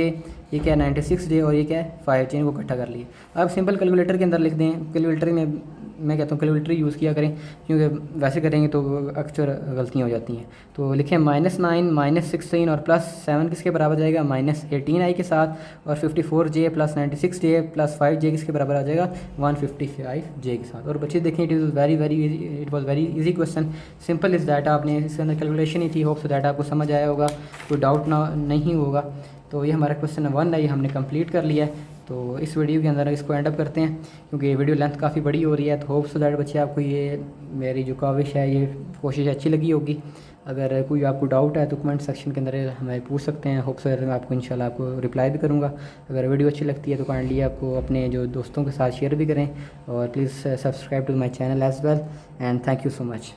ये क्या है 96j, और ये क्या है 5j, इनको इकट्ठा कर लिया। अब सिंपल कैलकुलेटर के अंदर लिख दें, कैलकुलेटर में मैं कहता हूँ कैलकुलेटर यूज़ किया करें, क्योंकि वैसे करेंगे तो अक्सर गलतियाँ हो जाती हैं। तो लिखें -9 -16 और +7 किसके बराबर जाएगा -18i के साथ, और 54j + 96j + 5j किसके बराबर आ जाएगा 155j के साथ। और बच्चे देखें, it was very easy question, simple is that. आपने इसके अंदर कैलकुलेशन ही थी, होप सो दैट आपको समझ आया होगा, कोई डाउट ना नहीं होगा। तो ये हमारा क्वेश्चन 1 है, ये हमने कंप्लीट कर लिया है। तो इस वीडियो के अंदर इसको एंड अप करते हैं, क्योंकि ये वीडियो लेंथ काफ़ी बड़ी हो रही है। तो होप सो दैट बच्चे आपको ये मेरी जो काविश है, ये कोशिश अच्छी लगी होगी। अगर कोई आपको डाउट है तो कमेंट सेक्शन के अंदर हमें पूछ सकते हैं, होप सो दैट मैं आपको इंशाल्लाह आपको रिप्लाई भी करूँगा। अगर वीडियो अच्छी लगती है तो काइंडली आपको अपने जो दोस्तों के साथ शेयर भी करें, और please subscribe to my channel as well, and thank you so much.